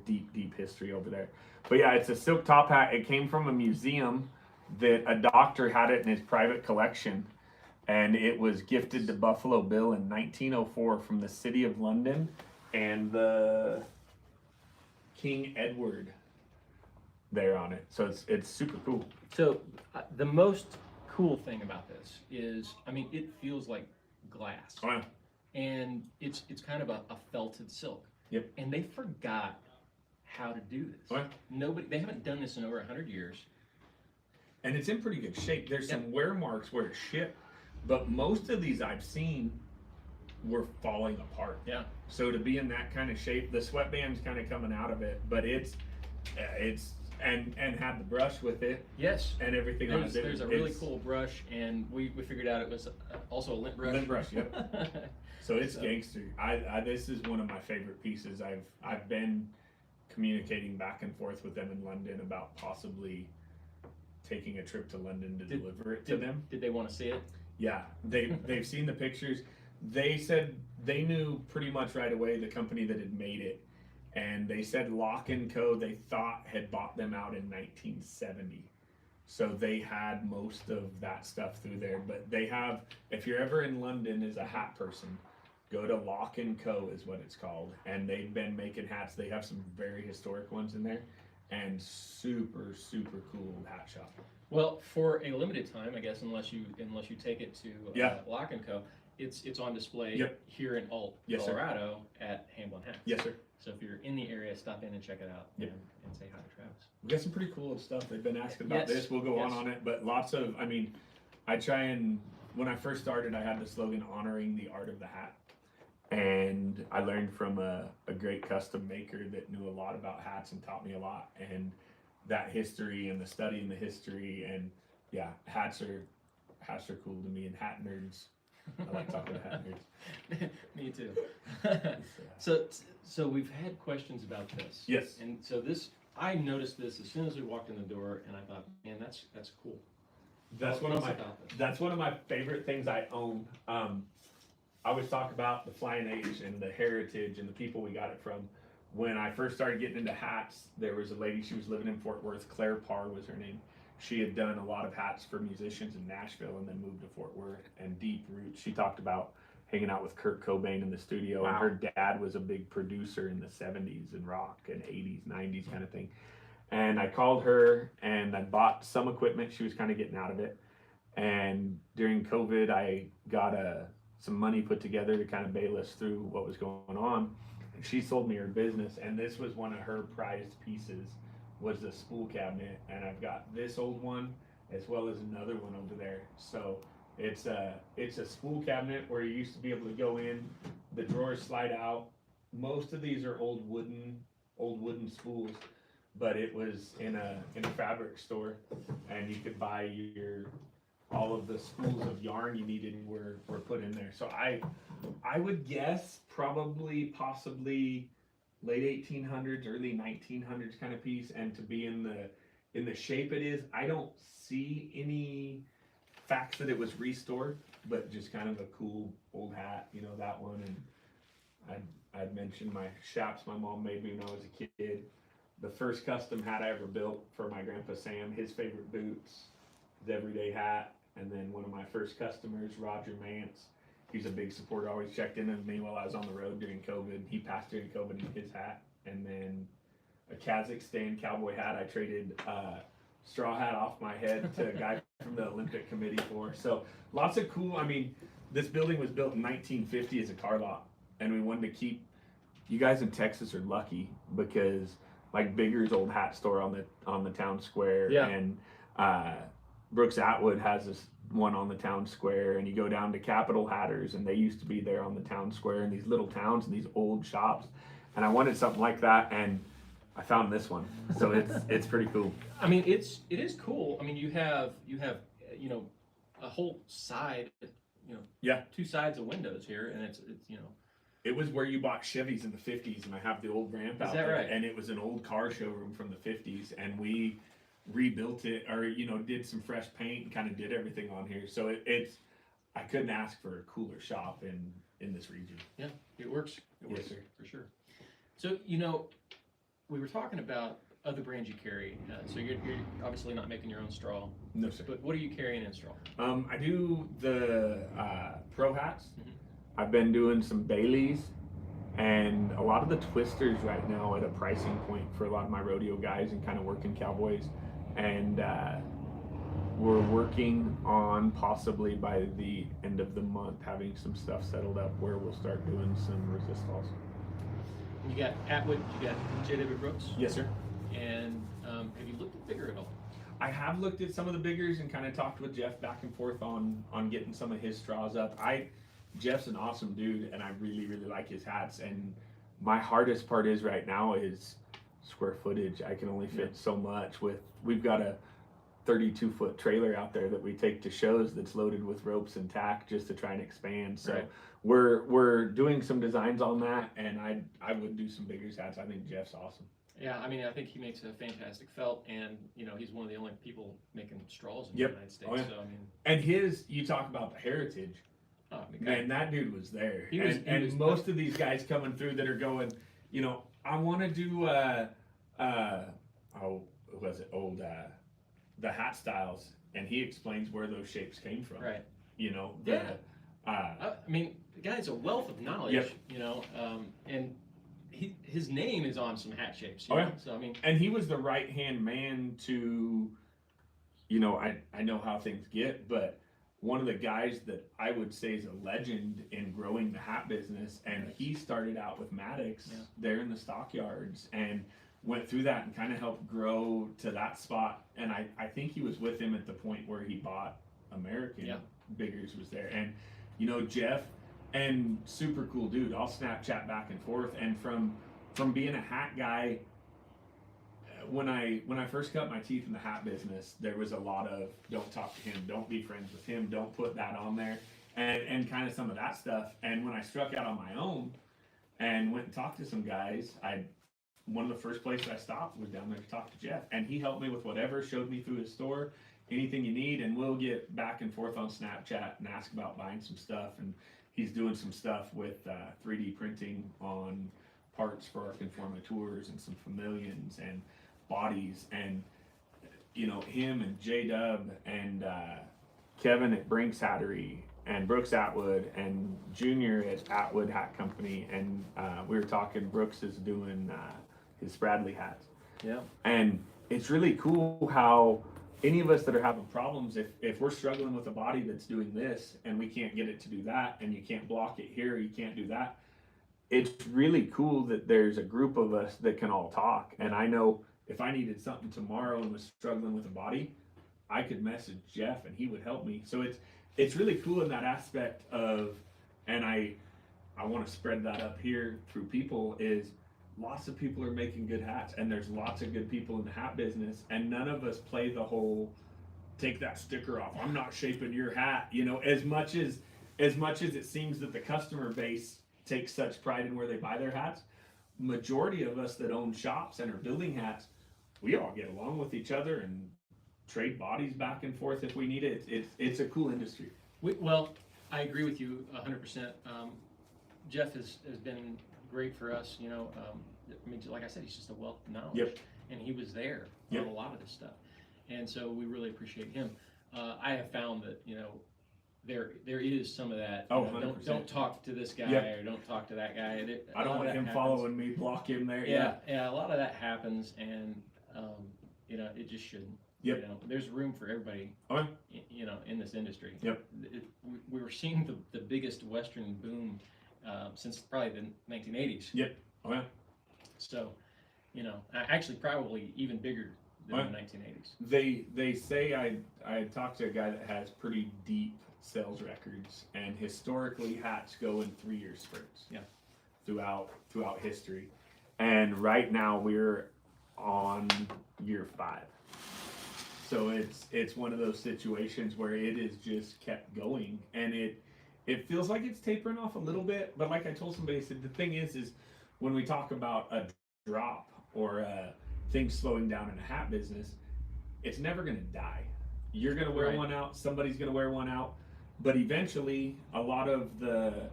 deep history over there. But yeah, it's a silk top hat. It came from a museum that a doctor had it in his private collection, and it was gifted to Buffalo Bill in 1904 from the city of London and the King Edward there on it. So it's super cool. So the most cool thing about this is, I mean, it feels like glass, Wow. and it's kind of a felted silk. Yep. And they forgot how to do this. Wow. They haven't done this in over 100 years. And it's in pretty good shape. There's some wear marks where it's shipped, but most of these I've seen were falling apart. Yeah. So to be in that kind of shape, the sweatband's kind of coming out of it, but it's and had the brush with it. Yes. And everything on it. There's a really cool brush, and we figured out it was also a lint brush. Lint brush, yep. So it's gangster. This is one of my favorite pieces. I've been communicating back and forth with them in London about possibly taking a trip to London to deliver it to them. Did they want to see it? Yeah, they've seen the pictures. They said they knew pretty much right away the company that had made it, and they said Lock & Co. they thought had bought them out in 1970. So they had most of that stuff through there. But they have, if you're ever in London as a hat person, go to Lock & Co. is what it's called, and they've been making hats. They have some very historic ones in there, and super cool hat shop. Well, for a limited time, I guess, unless you take it to Lock & Co., it's on display here in Alt, Colorado at Hamblen Hats. Yes, sir. So if you're in the area, stop in and check it out and say hi to Travis. We got some pretty cool stuff. They've been asking about Yes. this. We'll go on it, but lots of, I mean, I try and, when I first started, I had the slogan, honoring the art of the hat. And I learned from a great custom maker that knew a lot about hats and taught me a lot. And that history and the study and the history, and hats are cool to me, and hat nerds. I like talking to hat nerds. Me too. So we've had questions about this. Yes. And so I noticed this as soon as we walked in the door, and I thought, man, that's cool. That's one of my favorite things I own. I always talk about the Flying H and the heritage and the people we got it from. When I first started getting into hats, there was a lady, she was living in Fort Worth, Claire Parr was her name. She had done a lot of hats for musicians in Nashville and then moved to Fort Worth, and deep roots. She talked about hanging out with Kurt Cobain in the studio, and her dad was a big producer in the 70s and rock and 80s, 90s kind of thing. And I called her and I bought some equipment. She was kind of getting out of it. And during COVID, I got some money put together to kind of bail us through what was going on. And she sold me her business, and this was one of her prized pieces, was the spool cabinet. And I've got this old one as well as another one over there. So it's a spool cabinet where you used to be able to go in, the drawers slide out. Most of these are old wooden spools, but it was in a fabric store, and you could buy all of the spools of yarn you needed were put in there. So I would guess possibly late 1800s, early 1900s kind of piece, and to be in the shape it is, I don't see any facts that it was restored, but just kind of a cool old hat, that one. And I'd mentioned my chaps my mom made me when I was a kid. The first custom hat I ever built for my grandpa Sam, his favorite boots, his everyday hat. And then one of my first customers, Roger Mance, he's a big supporter, always checked in with me while I was on the road during COVID. He passed during COVID in his hat. And then a Kazakhstan cowboy hat I traded straw hat off my head to a guy from the Olympic Committee for. So lots of cool, this building was built in 1950 as a car lot. And we wanted to keep, you guys in Texas are lucky because like Bigger's old hat store on the town square, and Brooks Atwood has this one on the town square, and you go down to Capitol Hatters, and they used to be there on the town square in these little towns and these old shops. And I wanted something like that, and I found this one, so it's pretty cool. It is cool. You have a whole side, two sides of windows here, and it's It was where you bought Chevys in the 50s, and I have the old ramp out there, right? And it was an old car showroom from the 50s, and we rebuilt it, or did some fresh paint and kind of did everything on here. So I couldn't ask for a cooler shop in this region. Yeah, it works. It works, sir. for sure. So we were talking about other brands you carry? So you're obviously not making your own straw, No, sir. but what are you carrying in straw? I do the pro hats. Mhm. I've been doing some Baileys and a lot of the twisters right now at a pricing point for a lot of my rodeo guys and kind of working cowboys. And we're working on possibly by the end of the month having some stuff settled up where we'll start doing some resist falls. You got Atwood, you got J.W. Brooks, Yes, sir. and have you looked at bigger at all? I have looked at some of the biggers and kind of talked with Jeff back and forth on getting some of his straws up. Jeff's an awesome dude, and I really like his hats. And my hardest part is right now is square footage. I can only fit so much. We've got a 32-foot trailer out there that we take to shows that's loaded with ropes and tack just to try and expand. So Right. we're doing some designs on that, and I would do some bigger hats. I think Jeff's awesome. Yeah, I mean, I think he makes a fantastic felt, and he's one of the only people making straws in Yep. the United States. Oh, yeah. So I mean, And you talk about the heritage. oh, I mean, Man, that dude was there. He was- and most of these guys coming through that are going, I want to do the hat styles, and he explains where those shapes came from. right. The, I mean, the guy's a wealth of knowledge. Yep. And his name is on some hat shapes. Oh, yeah. So I mean, and he was the right hand man to, I know how things get, but one of the guys that I would say is a legend in growing the hat business, and he started out with Maddox there in the stockyards and went through that and kind of helped grow to that spot. And I think he was with him at the point where he bought American Biggers was there. And Jeff, and super cool dude. I'll Snapchat back and forth. And from being a hat guy, when I first cut my teeth in the hat business, there was a lot of don't talk to him, don't be friends with him, don't put that on there, and kind of some of that stuff. And when I struck out on my own and went and talked to some guys, one of the first places I stopped was down there to talk to Jeff, and he helped me with whatever, showed me through his store, anything you need, and we'll get back and forth on Snapchat and ask about buying some stuff. And he's doing some stuff with 3D printing on parts for our conformateurs and some familions and bodies, and him and J-Dub and Kevin at Brinks Hattery and Brooks Atwood and Junior at Atwood Hat Company, and we were talking, Brooks is doing his Bradley hats. yeah. And it's really cool how any of us that are having problems, if we're struggling with a body that's doing this and we can't get it to do that, and you can't block it here, you can't do that, it's really cool that there's a group of us that can all talk. And I know if I needed something tomorrow and was struggling with a body, I could message Jeff and he would help me. So it's really cool in that aspect of, and I want to spread that up here through people, is lots of people are making good hats, and there's lots of good people in the hat business, and none of us play the whole take that sticker off, I'm not shaping your hat, as much as it seems that the customer base takes such pride in where they buy their hats. Majority of us that own shops and are building hats, we all get along with each other and trade bodies back and forth if we need it. It's a cool industry. Well, I agree with you 100%. Jeff has been great for us. I mean, like I said, he's just a wealth of knowledge. Yep. And he was there Yep. on a lot of this stuff, and so we really appreciate him. I have found that there is some of that. Oh, Don't talk to this guy, Yep. or don't talk to that guy. I don't want him following me, block him there. Yeah, a lot of that happens, and it just shouldn't. Yep. There's room for everybody. Okay. In this industry. Yep. We were seeing the biggest Western boom since probably the 1980s. Yep. Oh yeah. So, actually probably even bigger than Oh, yeah. the 1980s. They say I talked to a guy that has pretty deep sales records, and historically hats go in 3-year spurts. Yeah. Throughout history, and right now we're on year 5. So it's one of those situations where it is just kept going, and it feels like it's tapering off a little bit. But like I told somebody, I said the thing is when we talk about a drop or things slowing down in the hat business, it's never going to die. You're going to wear Right. one out. Somebody's going to wear one out. But eventually, a lot of the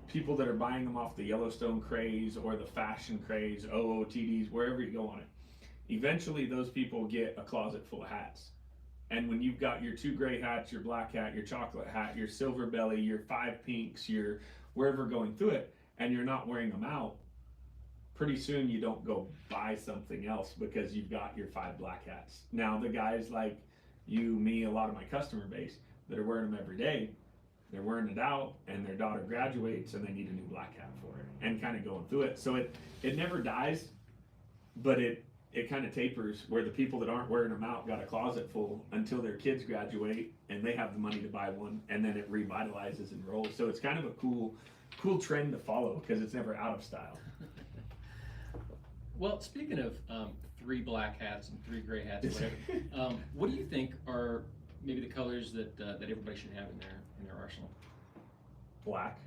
people that are buying them off the Yellowstone craze or the fashion craze, OOTDs, wherever you go on it, eventually those people get a closet full of hats. And when you've got your 2 gray hats, your black hat, your chocolate hat, your silver belly, your 5 pinks, your wherever going through it, and you're not wearing them out, pretty soon you don't go buy something else because you've got your 5 black hats. Now the guys like you, me, a lot of my customer base that are wearing them every day, they're wearing it out and their daughter graduates and they need a new black hat for it and kind of going through it. So it never dies, but it kind of tapers where the people that aren't wearing them out got a closet full until their kids graduate and they have the money to buy one, and then it revitalizes and rolls. So it's kind of a cool trend to follow because it's never out of style. Well, speaking of 3 black hats and 3 gray hats, or whatever, what do you think are maybe the colors that everybody should have in their arsenal? Black,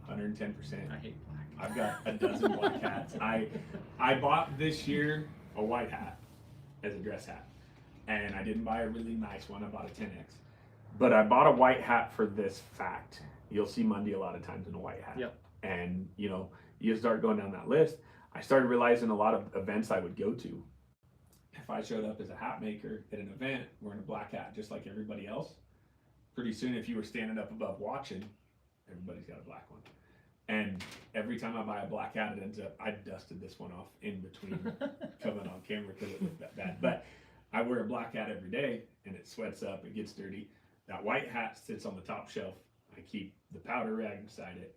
110%. I hate black. I've got a dozen black hats. I bought this year a white hat as a dress hat, and I didn't buy a really nice one. I bought a 10X, but I bought a white hat for this fact. You'll see Monday a lot of times in a white hat. Yep. And you start going down that list. I started realizing a lot of events I would go to, if I showed up as a hat maker at an event wearing a black hat just like everybody else, pretty soon if you were standing up above watching, everybody's got a black one. And every time I buy a black hat, it ends up, I dusted this one off in between coming on camera because it looked that bad. But I wear a black hat every day and it sweats up, it gets dirty. That white hat sits on the top shelf. I keep the powder rag beside it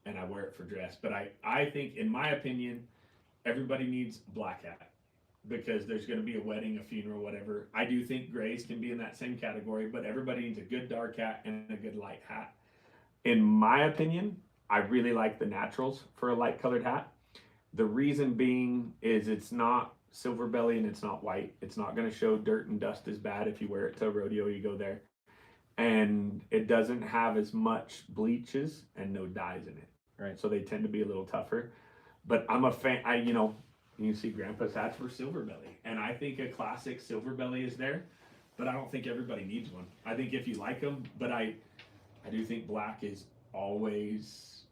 and I wear it for dress. But I think, in my opinion, everybody needs a black hat because there's going to be a wedding, a funeral, whatever. I do think grays can be in that same category, but everybody needs a good dark hat and a good light hat. In my opinion, I really like the naturals for a light colored hat. The reason being is it's not silver belly and it's not white. It's not going to show dirt and dust as bad if you wear it to a rodeo, you go there. And it doesn't have as much bleaches and no dyes in it. Right. So they tend to be a little tougher. But I'm a fan, you see Grandpa's hats for silver belly. And I think a classic silver belly is there, but I don't think everybody needs one. I think if you like them, but I do think black is always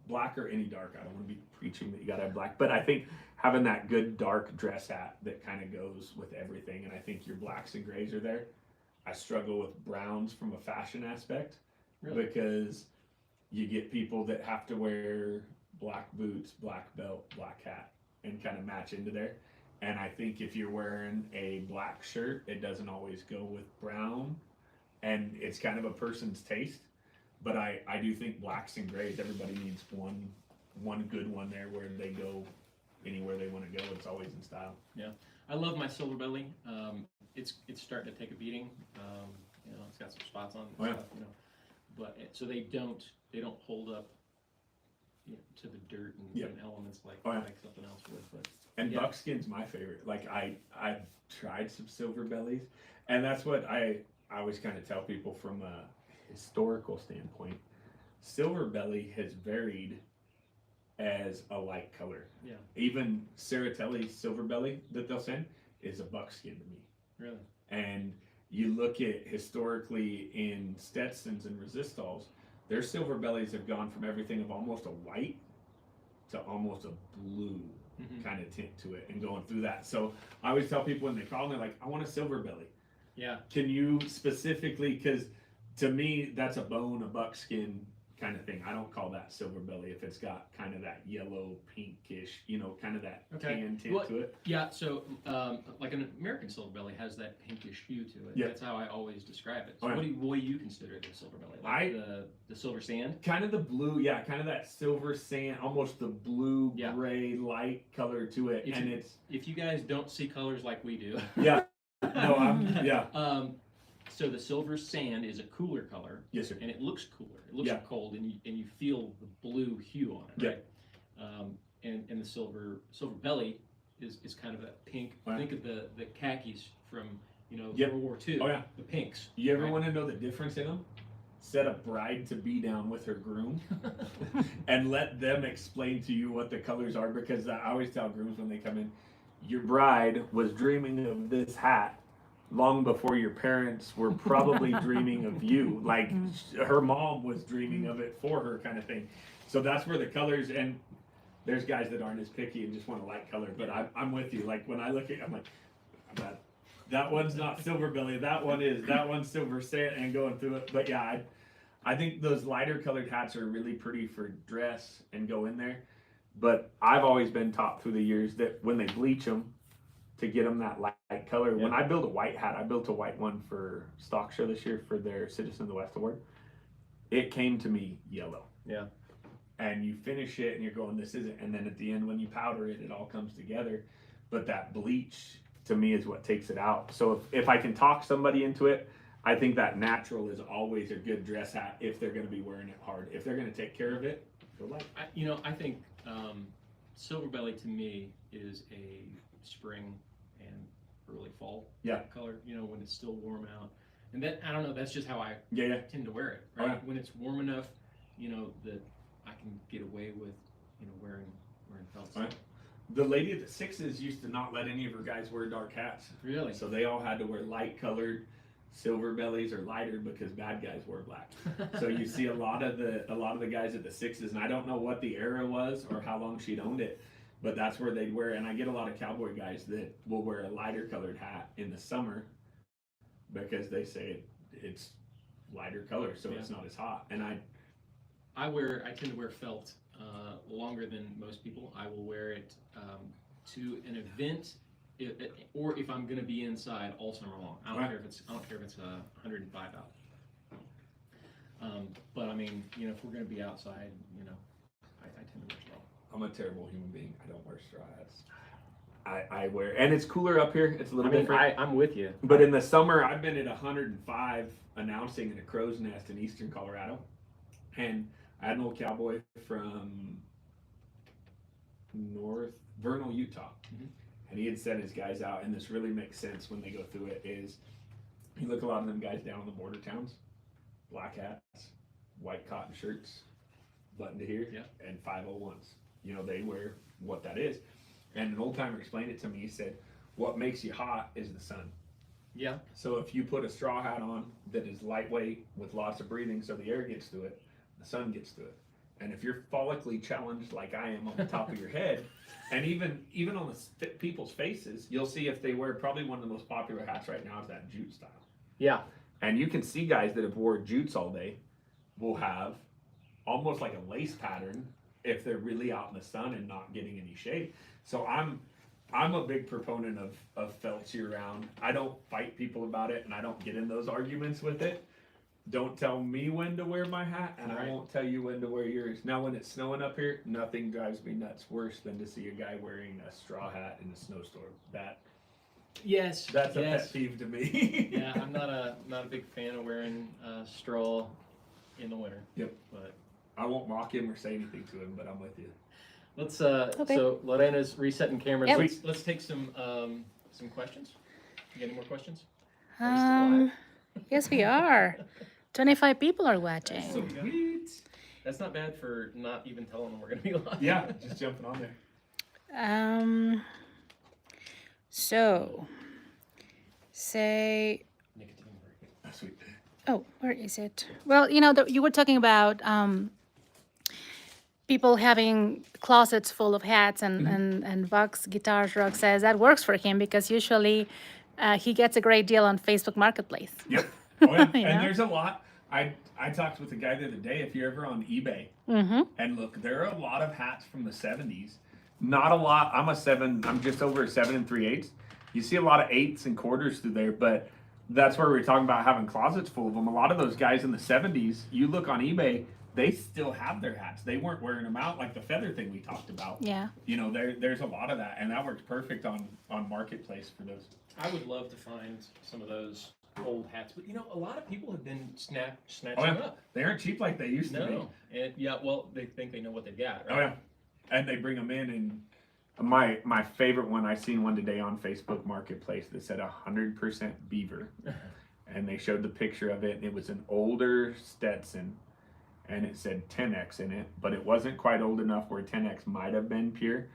black, or any dark. I don't want to be preaching that you gotta have black, but I think having that good dark dress hat that kind of goes with everything, and I think your blacks and grays are there. I struggle with browns from a fashion aspect, Really? because you get people that have to wear black boots, black belt, black hat, and kind of match into there. And I think if you're wearing a black shirt, it doesn't always go with brown, and it's kind of a person's taste. But I do think blacks and grays, everybody needs one good one there where they go anywhere they want to go. It's always in style. Yeah, I love my silver belly. It's starting to take a beating. It's got some spots on it and stuff, but so they don't hold up to the dirt and elements like something else would. But and buckskin's my favorite. Like I've tried some silver bellies, and that's what I always kind of tell people from a historical standpoint. Silver belly has varied as a light color. Yeah. Even Saratelli's silver belly that they'll send is a buckskin to me. Really? And you look at historically in Stetsons and Resistals, their silver bellies have gone from everything of almost a white to almost a blue kind of tint to it, and going through that. So I always tell people when they call me, like, I want a silver belly. Yeah. Can you specifically, because to me, that's a bone, a buckskin kind of thing. I don't call that silver belly if it's got kind of that yellow, pinkish, kind of that tan tint to it. Yeah, so like an American silver belly has that pinkish hue to it. Yeah. That's how I always describe it. So what do you consider the silver belly? Like the silver sand? Kind of the blue, kind of that silver sand, almost the blue, gray, light color to it. If you guys don't see colors like we do. Yeah. No, so the silver sand is a cooler color. Yes, sir. And it looks cooler. It looks cold, and you feel the blue hue on it, right? And the silver belly is kind of a pink. Think of the khakis from World War II. Oh yeah, the pinks. You ever want to know the difference in them? Set a bride to be down with her groom, and let them explain to you what the colors are. Because I always tell grooms when they come in, your bride was dreaming of this hat long before your parents were probably dreaming of you. Like her mom was dreaming of it for her, kind of thing. So that's where the colors, and there's guys that aren't as picky and just want a light color. But I'm with you. Like when I look at, I'm like, that one's not silver belly. That one's silver sand, and going through it. But yeah, I think those lighter colored hats are really pretty for dress and go in there. But I've always been taught through the years that when they bleach them, to get them that light color. Yeah. When I build a white hat, I built a white one for Stock Show this year for their Citizen of the West Award. It came to me yellow. Yeah. And you finish it and you're going, this isn't. And then at the end, when you powder it, it all comes together. But that bleach to me is what takes it out. So if I can talk somebody into it, I think that natural is always a good dress hat if they're going to be wearing it hard. If they're going to take care of it, go light. I think silver belly to me is a spring and early fall color, when it's still warm out. And that, I don't know, that's just how I tend to wear it, right? Oh, yeah. When it's warm enough, that I can get away with, wearing felts. Oh, yeah. The lady at the Sixes used to not let any of her guys wear dark hats. Really? So they all had to wear light colored silver bellies or lighter because bad guys wore black. So you see a lot of the guys at the Sixes, and I don't know what the era was or how long she'd owned it, but that's where they'd wear. And I get a lot of cowboy guys that will wear a lighter colored hat in the summer because they say it's lighter color, so it's not as hot. And I tend to wear felt longer than most people. I will wear it to an event, or if I'm going to be inside all summer long. I don't care if it's 105 out. But I mean, if we're going to be outside, I tend to wear straw. I'm a terrible human being. I don't wear straw hats. I wear, and it's cooler up here. It's a little different. I'm with you. But in the summer, I've been at 105 announcing in a crow's nest in eastern Colorado, and I had an old cowboy from North Vernal, Utah, and he had sent his guys out, and this really makes sense when they go through it. Is you look a lot of them guys down in the border towns, black hats, white cotton shirts, button to here, and 501s. They wear what that is. And an old timer explained it to me. He said, what makes you hot is the sun. Yeah. So if you put a straw hat on that is lightweight with lots of breathing so the air gets to it, the sun gets to it. And if you're follically challenged like I am on the top of your head, and even on the people's faces, you'll see if they wear probably one of the most popular hats right now is that jute style. Yeah. And you can see guys that have wore jutes all day will have almost like a lace pattern if they're really out in the sun and not getting any shade. So I'm a big proponent of felts year round. I don't fight people about it, and I don't get in those arguments with it. Don't tell me when to wear my hat, and I won't tell you when to wear yours. Now, when it's snowing up here, nothing drives me nuts worse than to see a guy wearing a straw hat in a snowstorm. That's a pet peeve to me. Yeah, I'm not a big fan of wearing straw in the winter. Yep. But I won't mock him or say anything to him, but I'm with you. Let's so Lorena's resetting cameras. Yep. Let's take some questions. You got any more questions? Yes, we are. 25 people are watching. Sweet. That's not bad for not even telling them we're going to be live. Yeah, just jumping on there. So say, Nicotine break. That's sweet. oh, where is it? Well, you were talking about people having closets full of hats, and Vox Guitars Rock says that works for him because usually he gets a great deal on Facebook Marketplace. Yep. Oh, yeah. You know? And there's a lot. I talked with a guy the other day. If you're ever on eBay, and look, there are a lot of hats from the 70s. Not a lot. I'm just over a 7 3/8. You see a lot of 8s and quarters through there, but that's where we're talking about having closets full of them. A lot of those guys in the 70s, you look on eBay, they still have their hats. They weren't wearing them out like the feather thing we talked about. Yeah. There's a lot of that, and that works perfect on Marketplace for those. I would love to find some of those old hats, but a lot of people have been snatching them up. They aren't cheap like they used to be. No, and well, they think they know what they got, right? Oh yeah, and they bring them in. And my favorite one, I seen one today on Facebook Marketplace that said 100% beaver, and they showed the picture of it, and it was an older Stetson, and it said 10X in it, but it wasn't quite old enough where 10X might have been pure,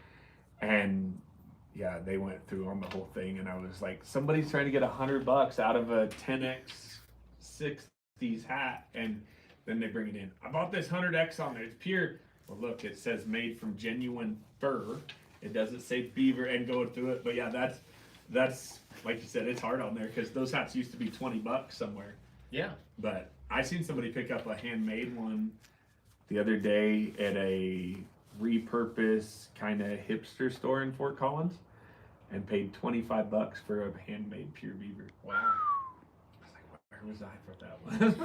and yeah, they went through on the whole thing, and I was like, somebody's trying to get $100 out of a 10X 60s hat, and then they bring it in. I bought this 100X on there. It's pure. Well, look, it says made from genuine fur. It doesn't say beaver and going through it, but yeah, that's like you said, it's hard on there because those hats used to be $20 somewhere. Yeah. But I seen somebody pick up a handmade one the other day at a repurposed kind of hipster store in Fort Collins, and paid $25 for a handmade pure beaver. Wow. I was like, where was I for that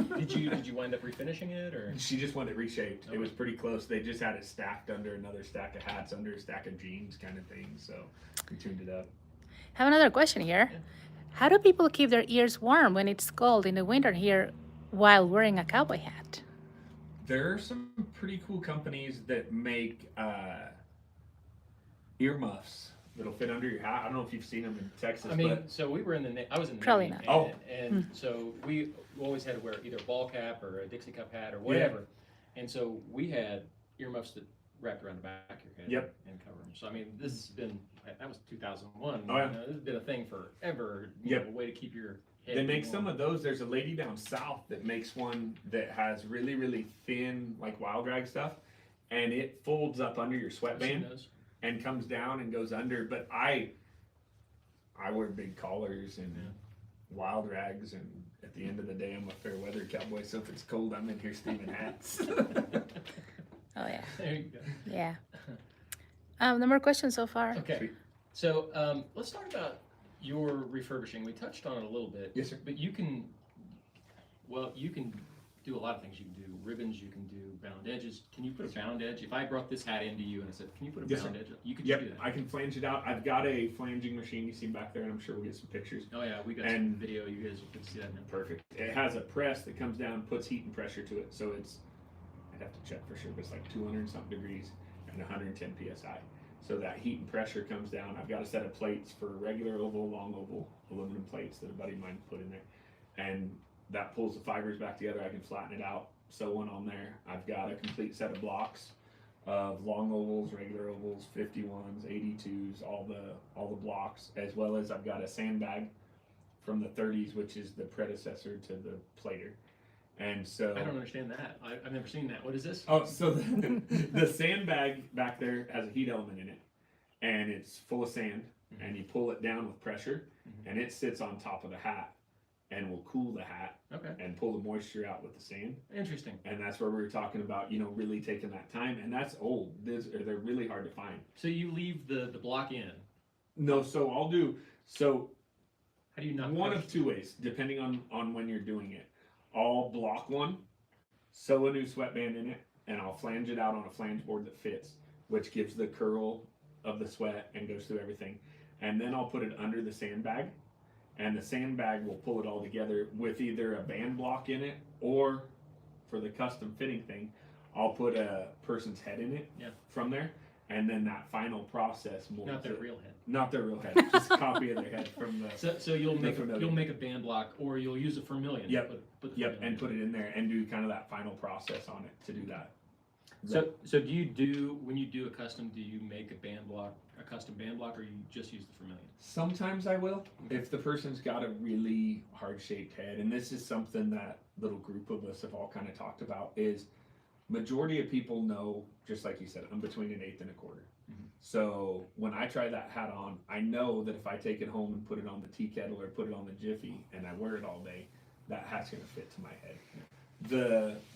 one? Did you wind up refinishing it, or? She just wanted it reshaped. Okay. It was pretty close. They just had it stacked under another stack of hats, under a stack of jeans kind of thing. So we tuned it up. I have another question here. Yeah. How do people keep their ears warm when it's cold in the winter here while wearing a cowboy hat? There are some pretty cool companies that make earmuffs that'll fit under your hat. I don't know if you've seen them in Texas. I mean, but so we were in the I was in the Probably Navy, not. and so we always had to wear either a ball cap or a Dixie cup hat or whatever, and so we had earmuffs that wrapped around the back of your head. Yep. And cover them. So I mean, this has been that was 2001. Oh, yeah. You know, this has been a thing forever. Yep. A way to keep your head they make warm. some of those. There's a lady down south that makes one that has really, really thin, like wild drag stuff, and it folds up under your I've seen sweatband those. and comes down and goes under. But I wear big collars and wild rags, and at the end of the day, I'm a fair weather cowboy. So if it's cold, I'm in here steaming hats. Oh, yeah. There you go. Yeah. No more questions so far. Okay. Sweet. So let's talk about your refurbishing. We touched on it a little bit. Yes, sir. But you can do a lot of things. You can do ribbons. You can do bound edges. Can you put a bound edge? If I brought this hat into you and I said, "Can you put a Yes, bound sir. edge?" You could Yep, do that. I can flange it out. I've got a flanging machine you see back there, and I'm sure we'll get some pictures. Oh yeah, we got some And- video. You guys can see that now. Perfect. It has a press that comes down, puts heat and pressure to it. So it's, I'd have to check for sure, but it's like 200 and something degrees and 110 psi. So that heat and pressure comes down. I've got a set of plates for regular oval, long oval, aluminum plates that a buddy of mine put in there. And that pulls the fibers back together. I can flatten it out, sew one on there. I've got a complete set of blocks of long ovals, regular ovals, 51s, 82s, all the blocks, as well as I've got a sandbag from the 30s, which is the predecessor to the plater. And so I don't understand that. I've never seen that. What is this? oh, so the sandbag back there has a heat element in it, and it's full of sand, and you pull it down with pressure, and it sits on top of the hat and will cool the hat Okay. and pull the moisture out with the sand. Interesting. And that's where we were talking about, really taking that time, and that's old. They're really hard to find. So you leave the block in. No, so I'll do so. How do you not? One crush of two ways, depending on when you're doing it. I'll block one, sew a new sweatband in it, and I'll flange it out on a flange board that fits, which gives the curl of the sweat and goes through everything. And then I'll put it under the sandbag, and the sandbag will pull it all together with either a band block in it, or for the custom fitting thing, I'll put a person's head in it from there. And then that final process molds Not their it. real head. Not their real head, just a copy of their head from the. So you'll make familiar. you'll make a band block, or you'll use a vermilion. Yep. Put the Yep, vermilion and put it in there and do kind of that final process on it to do that. So do you do when you do a custom? Do you make a custom band block, or you just use the vermilion? Sometimes I will, if the person's got a really hard shaped head, and this is something that little group of us have all kind of talked about, is majority of people know, just like you said, I'm between an eighth and a quarter. So when I try that hat on, I know that if I take it home and put it on the tea kettle or put it on the Jiffy and I wear it all day, that hat's gonna fit to my head.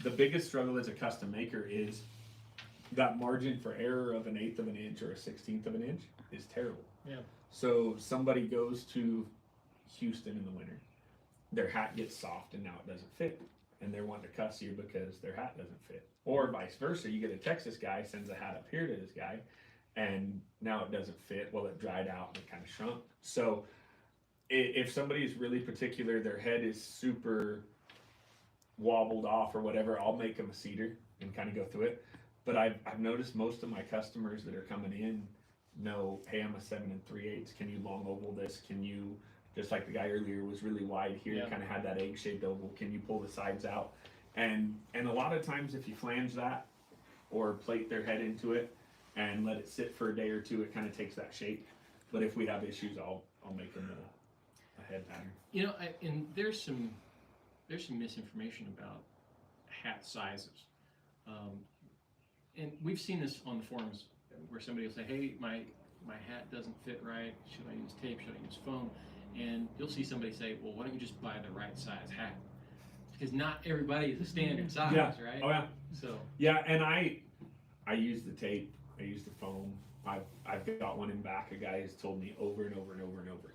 The biggest struggle as a custom maker is that margin for error of an eighth of an inch or a 16th of an inch is terrible. Yeah. So somebody goes to Houston in the winter, their hat gets soft and now it doesn't fit, and they're wanting to cuss you because their hat doesn't fit. Or vice versa, you get a Texas guy, sends a hat up here to this guy, and now it doesn't fit. Well, it dried out and it kind of shrunk. So if somebody is really particular, their head is super wobbled off or whatever, I'll make them a cedar and kind of go through it. But I've noticed most of my customers that are coming in know, hey, I'm a 7 3/8. Can you long oval this? Can you, just like the guy earlier was really wide here, kind of had that egg-shaped oval. Can you pull the sides out? And a lot of times if you flange that or plate their head into it and let it sit for a day or two, it kind of takes that shape. But if we have issues, I'll make them a head pattern. And there's some misinformation about hat sizes. and we've seen this on the forums where somebody will say, "Hey, my hat doesn't fit right. Should I use tape? Should I use foam?" And you'll see somebody say, "Well, why don't you just buy the right size hat?" Because not everybody is a standard size, Yeah. right? Oh yeah. So Yeah, and I use the tape. I use the foam. I've got one in back. A guy has told me over and over and over and over,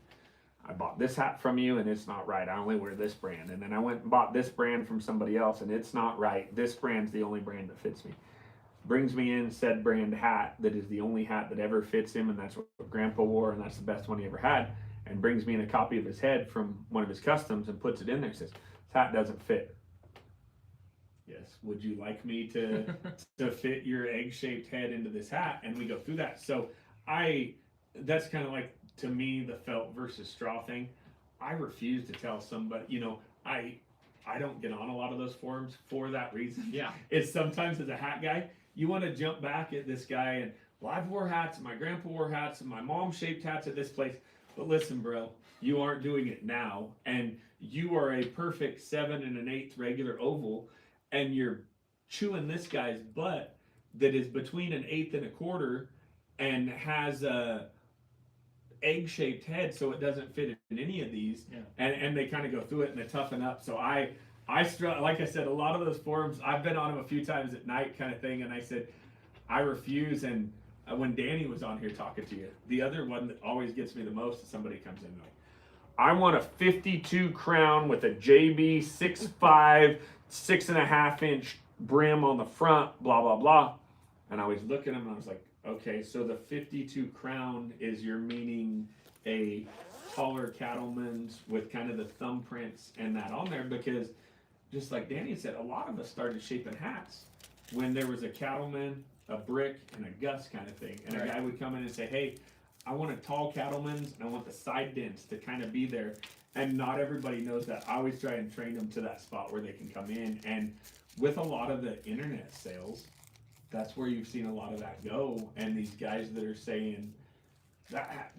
I bought this hat from you and it's not right. I only wear this brand. And then I went and bought this brand from somebody else and it's not right. This brand's the only brand that fits me. Brings me in said brand hat that is the only hat that ever fits him, and that's what Grandpa wore, and that's the best one he ever had. And brings me in a copy of his head from one of his customs and puts it in there. Says, "This hat doesn't fit." Yes. Would you like me to fit your egg-shaped head into this hat? And we go through that. So that's kind of like, to me, the felt versus straw thing. I refuse to tell somebody, I don't get on a lot of those forums for that reason. yeah, It's sometimes as a hat guy, you want to jump back at this guy and, well, I've wore hats and my grandpa wore hats and my mom shaped hats at this place. But listen, bro, you aren't doing it now. And you are a perfect 7 1/8 regular oval, and you're chewing this guy's butt that is between an 1/8 and a 1/4 and has a egg-shaped head, so it doesn't fit in any of these. Yeah. And they kind of go through it and they toughen up. So I like I said, a lot of those forums, I've been on them a few times at night kind of thing, and I said, I refuse. And when Danny was on here talking to you, the other one that always gets me the most is somebody comes in like, I want a 52 crown with a JB 6'5", 6.5-inch brim on the front, blah, blah, blah. And I was looking at him and I was like, okay, so the 52 crown is you're meaning a taller cattleman's with kind of the thumbprints and that on there, because just like Danny said, a lot of us started shaping hats when there was a cattleman, a brick, and a Gus kind of thing. And Right. a guy would come in and say, hey, I want a tall cattleman's and I want the side dents to kind of be there. And not everybody knows that. I always try and train them to that spot where they can come in. And with a lot of the internet sales, that's where you've seen a lot of that go. And these guys that are saying,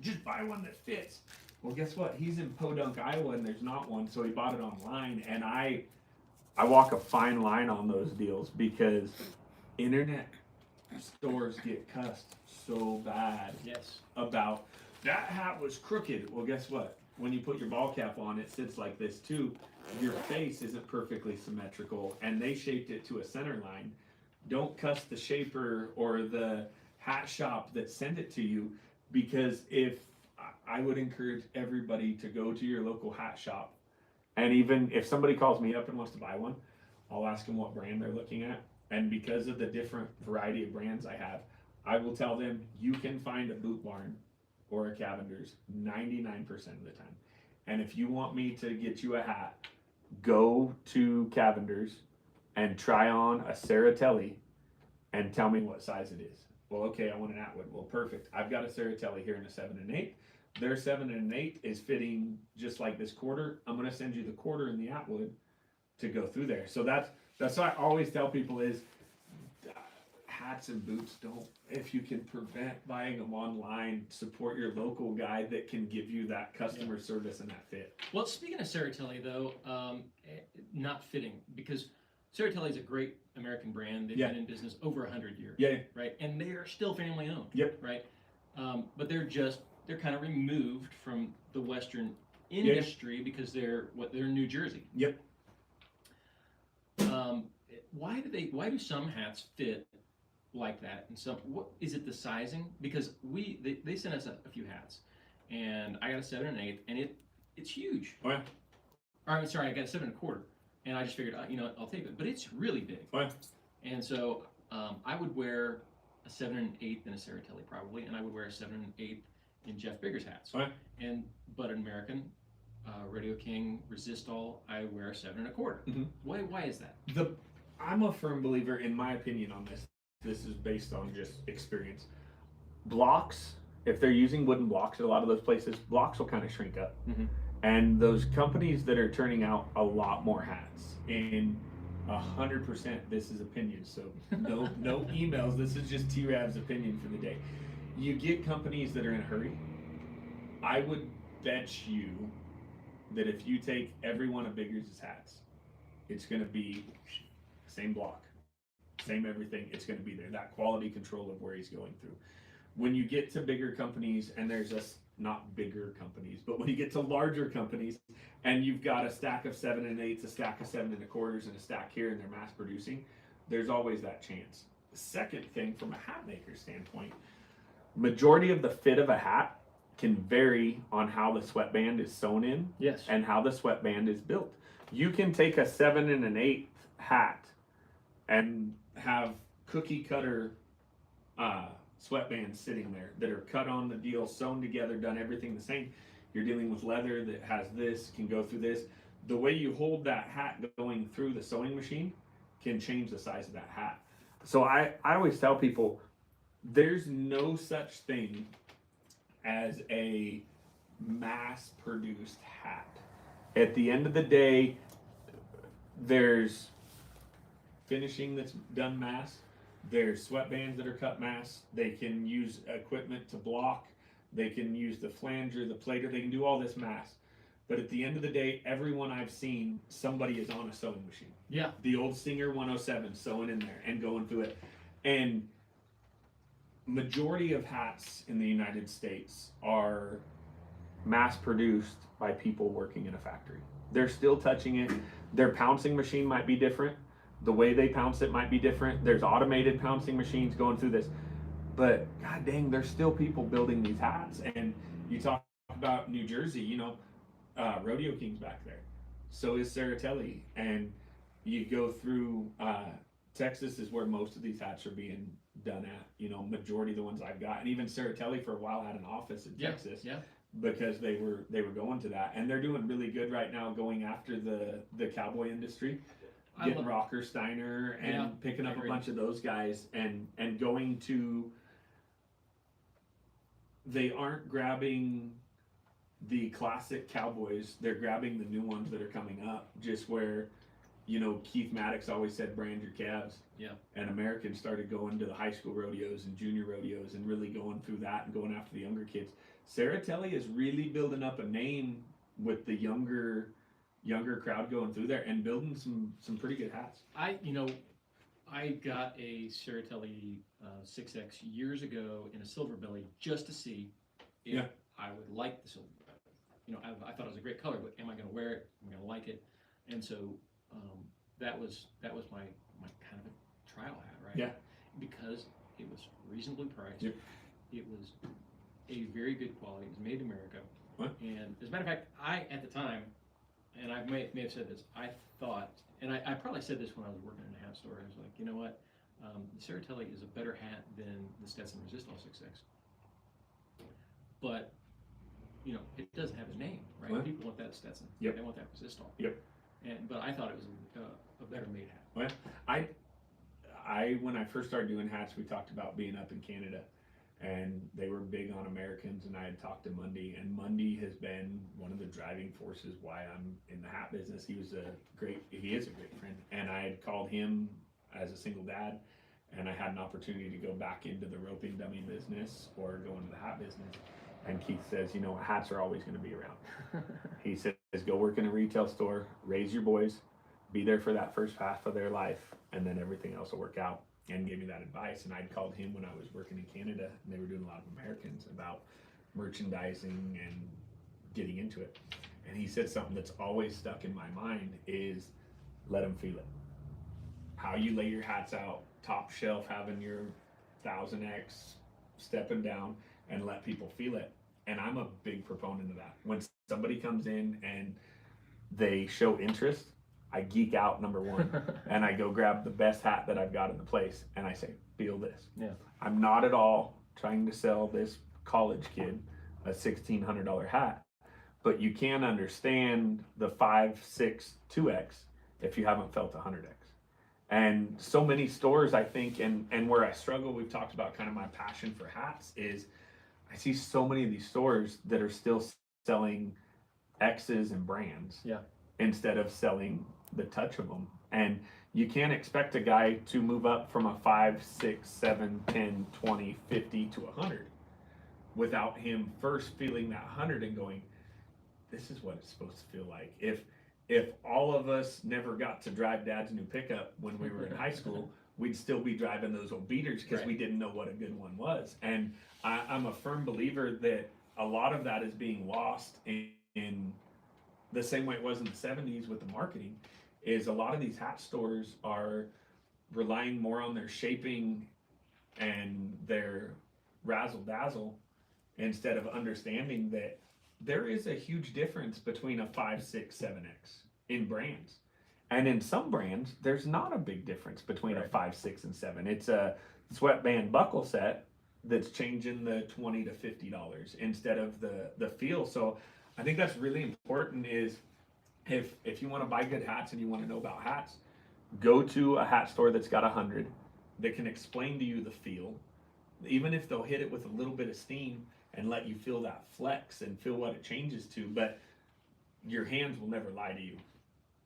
just buy one that fits. Well, guess what? He's in Podunk, Iowa, and there's not one, so he bought it online. And I walk a fine line on those deals, because internet stores get cussed so bad yes, about that hat was crooked. Well, guess what? When you put your ball cap on, it sits like this too. Your face isn't perfectly symmetrical, and they shaped it to a center line. Don't cuss the shaper or the hat shop that sent it to you, because if I would encourage everybody to go to your local hat shop, and even if somebody calls me up and wants to buy one, I'll ask them what brand they're looking at. And because of the different variety of brands I have, I will tell them you can find a Boot Barn or a Cavender's 99% of the time. And if you want me to get you a hat, go to Cavender's and try on a Saratelli and tell me what size it is. Well, okay, I want an Atwood. Well, perfect. I've got a Saratelli here in a 7 1/8. Their 7 1/8 is fitting just like this 1/4. I'm going to send you the 1/4 in the Atwood to go through there. So that's what I always tell people is, hats and boots, don't, if you can prevent buying them online, support your local guy that can give you that customer service and that fit. Well, speaking of Saratelli, though, not fitting, because Saratelli is a great American brand. They've Yeah. been in business over 100 years. Yeah. Right, and they are still family owned. Yep. Right, but they're kind of removed from the Western industry because they're New Jersey. Yep. Why do some hats fit like that, and some, what is it, the sizing? Because they sent us a few hats, and I got a 7 1/8, and it's huge. Oh yeah. Or, I'm sorry, I got a 7 1/4, and I just figured, I'll tape it, but it's really big. Oh yeah. And so I would wear a 7 1/8 in a Saratelli probably, and I would wear a 7 1/8 in Jeff Bigger's hats. Oh yeah. But an American, Radio King, Resistol, I wear a 7 1/4. Mm-hmm. Why is that? I'm a firm believer, in my opinion, on this. This is based on just experience. Blocks, if they're using wooden blocks at a lot of those places, blocks will kind of shrink up. Mm-hmm. And those companies that are turning out a lot more hats, in 100%, this is opinion, so no emails. This is just T-Rav's opinion for the day. You get companies that are in a hurry. I would bet you that if you take every one of Bigger's hats, it's going to be same block, same everything, it's going to be there. That quality control of where he's going through. When you get to bigger companies, and there's just not bigger companies, but when you get to larger companies, and you've got a stack of 7 1/8, a stack of 7 1/4, and a stack here, and they're mass producing, there's always that chance. The second thing, from a hat maker standpoint, majority of the fit of a hat can vary on how the sweatband is sewn in, Yes. and how the sweatband is built. You can take a 7 1/8 hat and have cookie cutter sweatbands sitting there that are cut on the deal, sewn together, done everything the same. You're dealing with leather that has this, can go through this. The way you hold that hat going through the sewing machine can change the size of that hat. So I always tell people, there's no such thing as a mass produced hat. At the end of the day, there's finishing that's done mass. There's sweatbands that are cut mass. They can use equipment to block. They can use the flanger, the plater. They can do all this mass. But at the end of the day, everyone I've seen, somebody is on a sewing machine. Yeah. The old Singer 107 sewing in there and going through it. And majority of hats in the United States are mass produced by people working in a factory. They're still touching it. Their pouncing machine might be different. The way they pounce it might be different. There's automated pouncing machines going through this. But god dang, there's still people building these hats. And you talk about New Jersey, you know, Rodeo King's back there. So is Saratelli. And you go through Texas is where most of these hats are being done at. You know, majority of the ones I've got. And even Saratelli for a while had an office in Texas. Yeah. Because they were going to that. And they're doing really good right now going after the cowboy industry. Getting Rocker Steiner and picking up a bunch of those guys and going to, they aren't grabbing the classic cowboys, they're grabbing the new ones that are coming up, just where, you know, Keith Maddox always said brand your calves. Yeah. And Americans started going to the high school rodeos and junior rodeos and really going through that and going after the younger kids. Saratelli is really building up a name with the younger crowd going through there and building some pretty good hats. I got a Saratelli 6X years ago in a silver belly just to see if I would like the silver belly. You know, I thought it was a great color, but am I going to wear it? Am I going to like it? And so that was my kind of a trial hat, right? Yeah. Because it was reasonably priced. Yep. It was a very good quality. It was made in America. What? And as a matter of fact, at the time, and I may have said this, I thought, and I probably said this when I was working in a hat store, I was like, you know what, the Saratelli is a better hat than the Stetson Resistol 6X. But, you know, it doesn't have his name, right? What? People want that Stetson. Yep. They want that Resistol. Yep. But I thought it was a better made hat. Well, I when I first started doing hats, we talked about being up in Canada. And they were big on Americans, and I had talked to Mundy, and Mundy has been one of the driving forces why I'm in the hat business. He is a great friend, and I had called him as a single dad, and I had an opportunity to go back into the roping dummy business or go into the hat business. And Keith says, you know, hats are always going to be around. He says, go work in a retail store, raise your boys, be there for that first half of their life, and then everything else will work out. And gave me that advice. And I'd called him when I was working in Canada, and they were doing a lot of Americans about merchandising and getting into it. And he said something that's always stuck in my mind is let them feel it. How you lay your hats out, top shelf, having your 1000X, stepping down, and let people feel it. And I'm a big proponent of that. When somebody comes in and they show interest, I geek out, number one, and I go grab the best hat that I've got in the place, and I say, feel this. Yeah. I'm not at all trying to sell this college kid a $1,600 hat, but you can't understand the 5, 6, 2X if you haven't felt 100X. And so many stores, I think, and where I struggle, we've talked about kind of my passion for hats, is I see so many of these stores that are still selling X's and brands. Yeah. Instead of selling the touch of them. And you can't expect a guy to move up from a 5, 6, 7, 10, 20, 50 to 100 without him first feeling that 100 and going, this is what it's supposed to feel like. If all of us never got to drive dad's new pickup when we were in high school, we'd still be driving those old beaters because Right. we didn't know what a good one was. And I'm a firm believer that a lot of that is being lost in the same way it was in the 70s with the marketing, is a lot of these hat stores are relying more on their shaping and their razzle dazzle instead of understanding that there is a huge difference between a 5, 6, 7X in brands. And in some brands, there's not a big difference between a Right. 5, 6, and 7. It's a sweatband buckle set that's changing the $20 to $50 instead of the feel. So I think that's really important. Is if you want to buy good hats and you want to know about hats, go to a hat store that's got 100 that can explain to you the feel, even if they'll hit it with a little bit of steam and let you feel that flex and feel what it changes to. But your hands will never lie to you,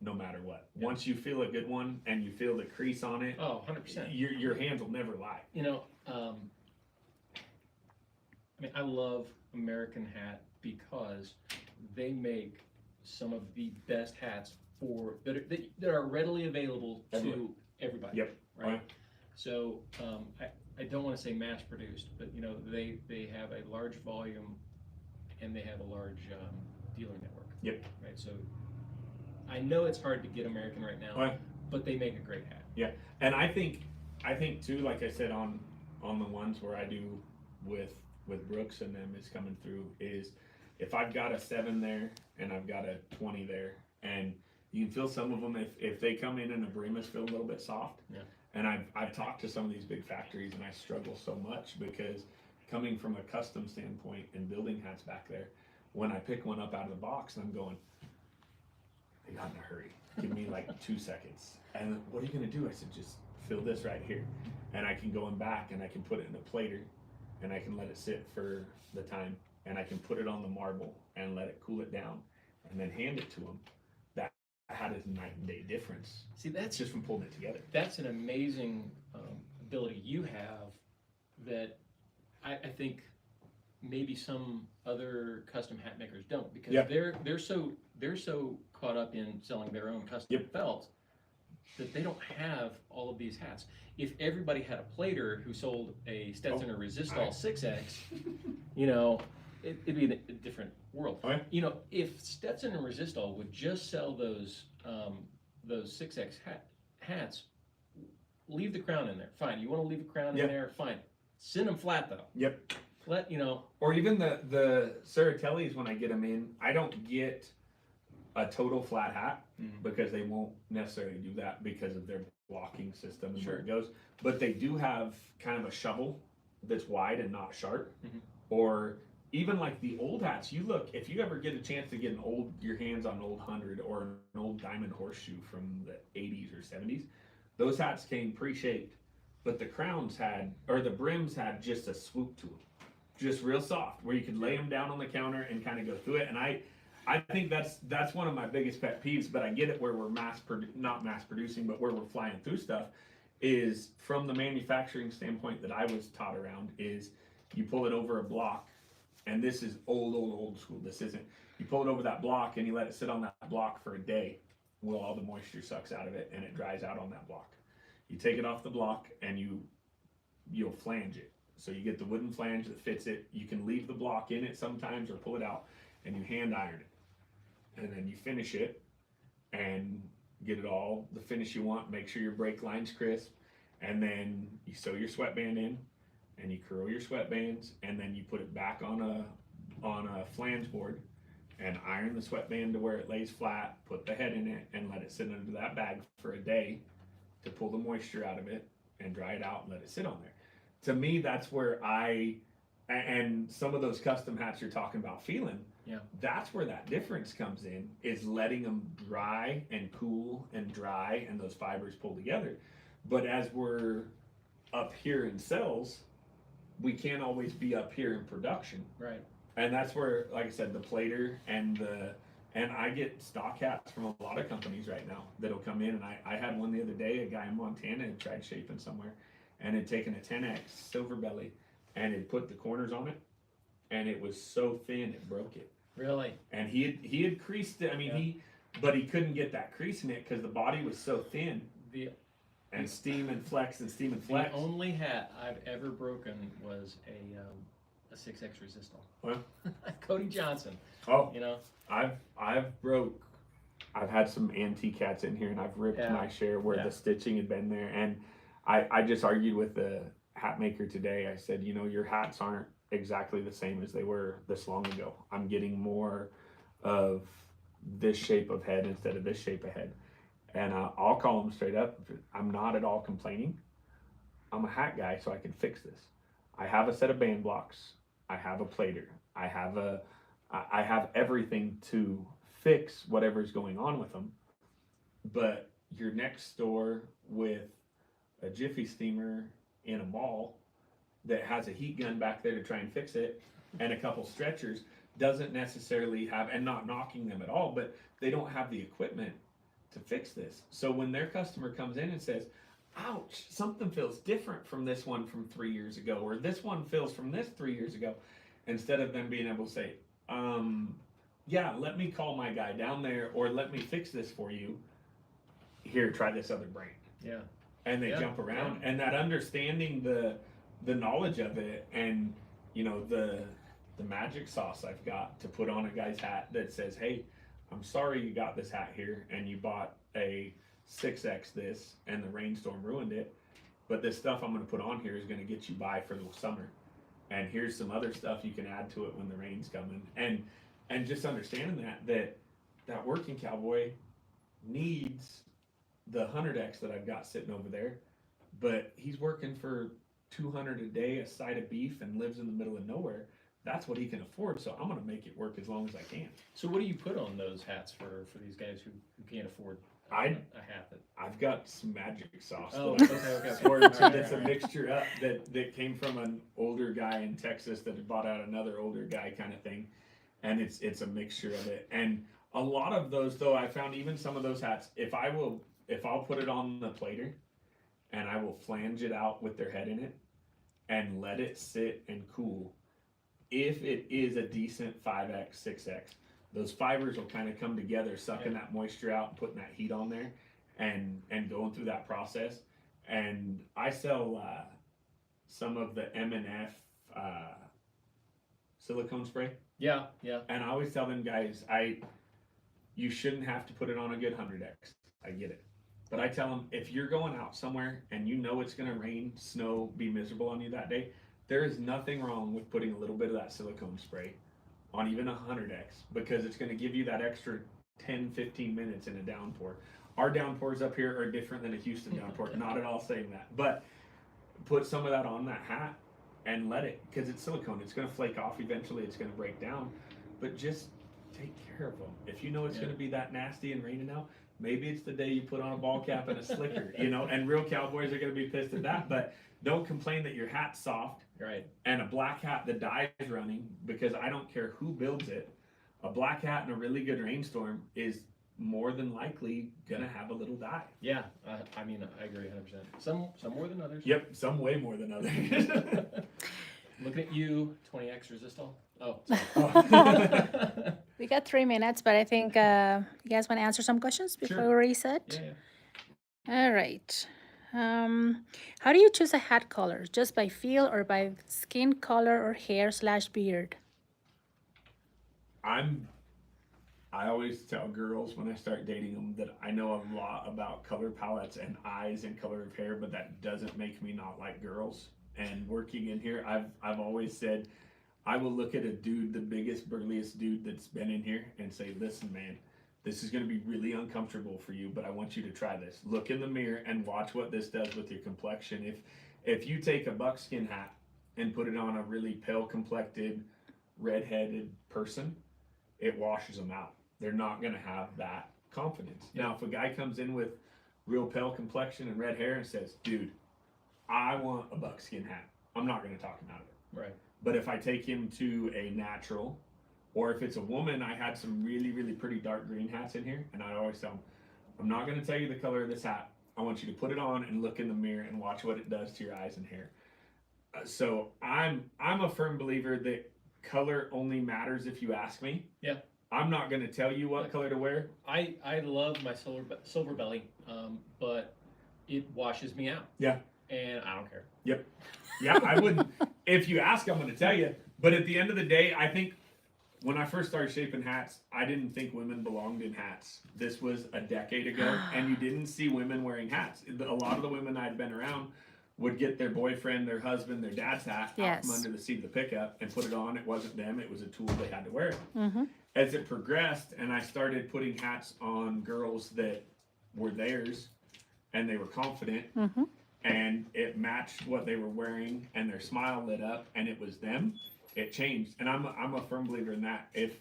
no matter what. Yeah. Once you feel a good one and you feel the crease on it, Oh, 100%. your hands will never lie. You know, I mean, I love American Hat because they make some of the best hats that are readily available to everybody. Yep. Right. Right. So I don't want to say mass produced, but you know they have a large volume and they have a large dealer network. Yep. Right. So I know it's hard to get American right now, Right. but they make a great hat. Yeah, and I think too, like I said on the ones where I do with Brooks and them is coming through, is if I've got a 7 there and I've got a 20 there, and you can feel some of them if they come in and a brim is feel a little bit soft. Yeah. And I've talked to some of these big factories and I struggle so much because coming from a custom standpoint and building hats back there, when I pick one up out of the box and I'm going, they got in a hurry. Give me like 2 seconds. And what are you gonna do? I said, just fill this right here. And I can go in back and I can put it in a plater and I can let it sit for the time and I can put it on the marble and let it cool it down and then hand it to them. That hat is a night and day difference. See, It's that's just from pulling it together. that's an amazing ability you have that I think maybe some other custom hat makers don't, because Yeah. they're so caught up in selling their own custom Yep. felts that they don't have all of these hats. If everybody had a plater who sold a Stetson or Resistol 6X, you know, it'd be a different world. Okay. You know, if Stetson and Resistol would just sell those 6X hats, leave the crown in there. Fine. You want to leave the crown Yep. in there? Fine. Send them flat though. Yep. Let you know. Or even the Ceratellis, when I get them in, I don't get a total flat hat because they won't necessarily do that because of their blocking system and where it goes. But they do have kind of a shovel that's wide and not sharp. Or even like the old hats, you look, if you ever get a chance to get your hands on an old 100 or an old diamond horseshoe from the 80s or 70s, those hats came pre-shaped, but the crowns the brims had just a swoop to them, just real soft, where you could lay them down on the counter and kind of go through it. And I think that's one of my biggest pet peeves, but I get it where we're not mass producing, but where we're flying through stuff, is from the manufacturing standpoint that I was taught around, is you pull it over a block, and this is old school. This isn't. You pull it over that block and you let it sit on that block for a day. Well, all the moisture sucks out of it and it dries out on that block. You take it off the block and you'll flange it. So you get the wooden flange that fits it. You can leave the block in it sometimes or pull it out and you hand iron it. And then you finish it and get it all the finish you want. Make sure your brake line's crisp. And then you sew your sweatband in and you curl your sweatbands and then you put it back on a flange board and iron the sweatband to where it lays flat, put the head in it and let it sit under that bag for a day to pull the moisture out of it and dry it out and let it sit on there. To me, that's where and some of those custom hats you're talking about feeling, that's where that difference comes in, is letting them dry and cool and dry and those fibers pull together. But as we're up here in cells, we can't always be up here in production. Right. And that's where, like I said, the plater and I get stock hats from a lot of companies right now that'll come in. And I had one the other day, a guy in Montana had tried shaping somewhere and had taken a 10X silver belly and had put the corners on it. And it was so thin, it broke it. Really? And he had creased it. I mean, but he couldn't get that crease in it because the body was so thin. and steam and flex and steam and flex. The only hat I've ever broken was a 6X resistal. Well, Cody Johnson. oh, You know. I've had some antique hats in here, and I've ripped Yeah. my share where Yeah. the stitching had been there. And I just argued with the hat maker today. I said, you know, your hats aren't exactly the same as they were this long ago. I'm getting more of this shape of head instead of this shape of head. And I'll call them straight up. I'm not at all complaining. I'm a hat guy, so I can fix this. I have a set of band blocks. I have a plater. I have everything to fix whatever's going on with them. But you're next door with a Jiffy steamer in a mall that has a heat gun back there to try and fix it, and a couple stretchers, doesn't necessarily have, and not knocking them at all, but they don't have the equipment to fix this. So when their customer comes in and says, ouch, something feels different from this one from 3 years ago, or this one feels from this 3 years ago, instead of them being able to say, yeah, let me call my guy down there, or let me fix this for you, here, try this other brand. Yeah. And they jump around, and that understanding the knowledge of it, and you know, the magic sauce I've got to put on a guy's hat that says, hey, I'm sorry you got this hat here and you bought a 6X this and the rainstorm ruined it, but this stuff I'm going to put on here is going to get you by for the summer, and here's some other stuff you can add to it when the rain's coming. And just understanding that working cowboy needs the 100X that I've got sitting over there, but he's working for $200 a day, a side of beef, and lives in the middle of nowhere. That's what he can afford, so I'm going to make it work as long as I can. So what do you put on those hats for these guys who can't afford a hat? I've got some magic sauce. Oh, that okay. I've poured to All right, that's all a right. mixture up that came from an older guy in Texas that had bought out another older guy kind of thing, and it's a mixture of it. And a lot of those, though, I found even some of those hats, if I'll put it on the plater and I will flange it out with their head in it and let it sit and cool, if it is a decent 5X, 6X, those fibers will kind of come together, sucking that moisture out and putting that heat on there and going through that process. And I sell some of the M&F silicone spray. Yeah. And I always tell them guys, you shouldn't have to put it on a good 100X. I get it. But I tell them, if you're going out somewhere and you know it's going to rain, snow, be miserable on you that day, there is nothing wrong with putting a little bit of that silicone spray on even a 100X, because it's going to give you that extra 10, 15 minutes in a downpour. Our downpours up here are different than a Houston downpour. Not at all saying that. But put some of that on that hat and let it, because it's silicone. It's going to flake off eventually. It's going to break down. But just take care of them. If you know it's going to be that nasty and raining out, maybe it's the day you put on a ball cap and a slicker, you know, and real cowboys are going to be pissed at that. But don't complain that your hat's soft. Right. And a black hat, the dye is running, because I don't care who builds it. A black hat in a really good rainstorm is more than likely going to have a little dye. Yeah. I mean, I agree 100%. Some more than others. Yep, some way more than others. Looking at you, 20X resistal. Oh, sorry. We got 3 minutes, but I think you guys want to answer some questions before Sure. we reset? Yeah. All right. How do you choose a hat color? Just by feel or by skin color or hair/beard? I always tell girls when I start dating them that I know a lot about color palettes and eyes and color of hair, but that doesn't make me not like girls. And working in here, I've always said, I will look at a dude, the biggest, burliest dude that's been in here, and say, listen, man, this is going to be really uncomfortable for you, but I want you to try this. Look in the mirror and watch what this does with your complexion. If you take a buckskin hat and put it on a really pale complected, red-headed person, it washes them out. They're not going to have that confidence. Now, if a guy comes in with real pale complexion and red hair and says, dude, I want a buckskin hat, I'm not going to talk him out of it. Right. But if I take him to a natural, or if it's a woman, I had some really, really pretty dark green hats in here, and I always tell them, I'm not going to tell you the color of this hat. I want you to put it on and look in the mirror and watch what it does to your eyes and hair. So I'm a firm believer that color only matters if you ask me. Yeah. I'm not going to tell you what color to wear. I love my silver belly, but it washes me out. Yeah. And I don't care. Yep. Yeah, I wouldn't. If you ask, I'm going to tell you. But at the end of the day, I think when I first started shaping hats, I didn't think women belonged in hats. This was a decade ago, and you didn't see women wearing hats. A lot of the women I'd been around would get their boyfriend, their husband, their dad's hat out from under the seat of the pickup and put it on. It wasn't them. It was a tool they had to wear. Mm-hmm. As it progressed, and I started putting hats on girls that were theirs, and they were confident, Mm-hmm. and it matched what they were wearing, and their smile lit up, and it was them. It changed, and I'm a firm believer in that. If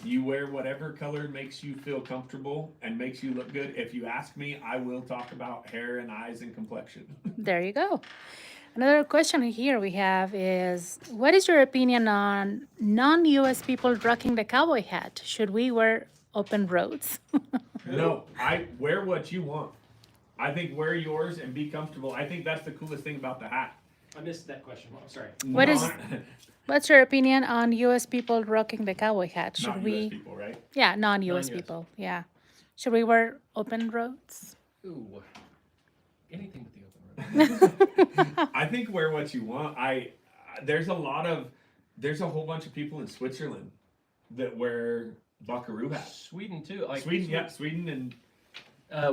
you wear whatever color makes you feel comfortable and makes you look good, if you ask me, I will talk about hair and eyes and complexion. There you go. Another question here we have is, what is your opinion on non-US people rocking the cowboy hat? Should we wear open roads? No, I wear what you want. I think wear yours and be comfortable. I think that's the coolest thing about the hat. I missed that question. I'm sorry. What is- What's your opinion on US people rocking the cowboy hat? Should not we? US people, right? Yeah, non-US Non-US. people. Yeah. Should we wear open roads? Ooh. Anything but the open road. I think wear what you want. There's a whole bunch of people in Switzerland that wear buckaroo hats. Sweden too. Like Sweden, yeah, Sweden, and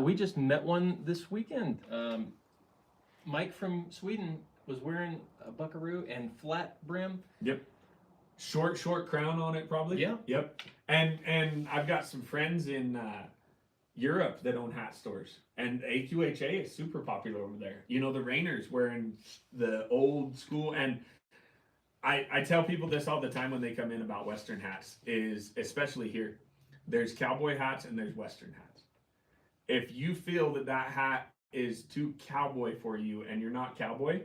we just met one this weekend. Mike from Sweden was wearing a buckaroo and flat brim. yep, short crown on it probably. Yeah. Yep. And I've got some friends in Europe that own hat stores, and AQHA is super popular over there. You know, the Rainers wearing the old school, and I tell people this all the time when they come in about Western hats, is especially here, there's cowboy hats and there's Western hats. If you feel that hat is too cowboy for you and you're not cowboy,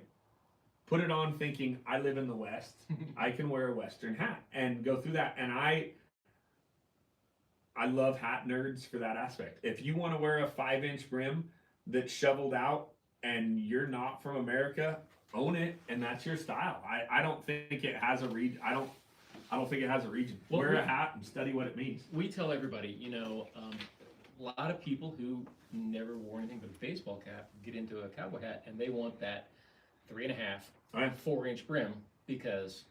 put it on thinking, I live in the West, I can wear a Western hat and go through that. And I love hat nerds for that aspect. If you want to wear a 5-inch brim that's shoveled out and you're not from America, own it, and that's your style. I don't think it has a region. I don't think it has a region. Well, wear a hat and study what it means. We tell everybody, a lot of people who never wore anything but a baseball cap get into a cowboy hat and they want that 3.5, Right. 4-inch brim because,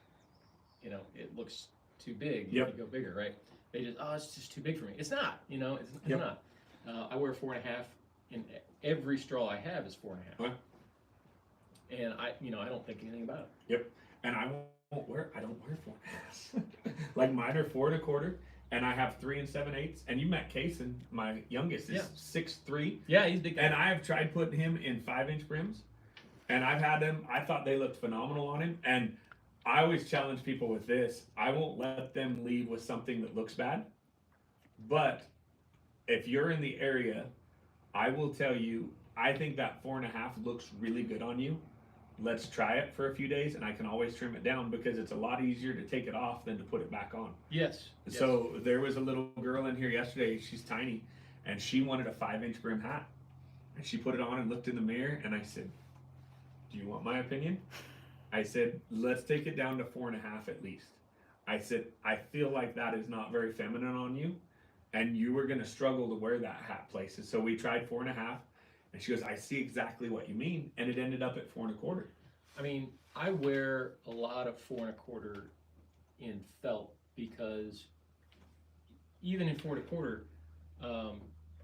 it looks too big. Yep. You go bigger, right? They just, it's just too big for me. It's not, it's Yep. not. I wear 4.5, and every straw I have is 4.5. Right. And I don't think anything about it. Yep. And I don't wear 4.5s. Like mine are 4 1/4, and I have 3 7/8. And you met Kaysen, my youngest is 6'3". Yeah, he's big. And I have tried putting him in 5-inch brims, and I've had him. I thought they looked phenomenal on him, and I always challenge people with this. I won't let them leave with something that looks bad, but if you're in the area, I will tell you, I think that 4.5 looks really good on you. Let's try it for a few days, and I can always trim it down because it's a lot easier to take it off than to put it back on. Yes. So there was a little girl in here yesterday, she's tiny, and she wanted a 5-inch brim hat. And she put it on and looked in the mirror, and I said, do you want my opinion? I said, let's take it down to 4.5 at least. I said, I feel like that is not very feminine on you, and you were gonna struggle to wear that hat places. So we tried 4.5, and she goes, I see exactly what you mean, and it ended up at 4 1/4. I mean, I wear a lot of 4 1/4 in felt because even in 4 1/4,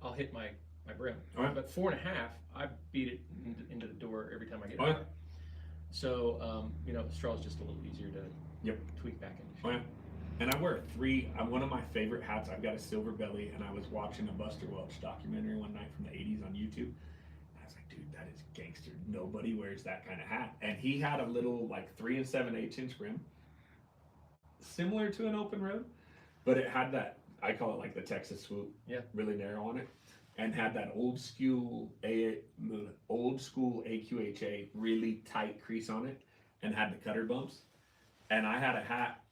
I'll hit my brim. All right. But 4.5, I beat it into the door every time I get Oh, it. yeah. So, the straw is just a little easier to tweak back into. Oh, yeah. And I wear 3. One of my favorite hats, I've got a silver belly, and I was watching a Buster Welch documentary one night from the 80s on YouTube. And I was like, dude, that is gangster. Nobody wears that kind of hat. And he had a little, like, 3 7/8 brim, similar to an open road, but it had that, I call it like the Texas swoop, really narrow on it, and had that old school AQHA really tight crease on it, and had the cutter bumps. And I had a hat,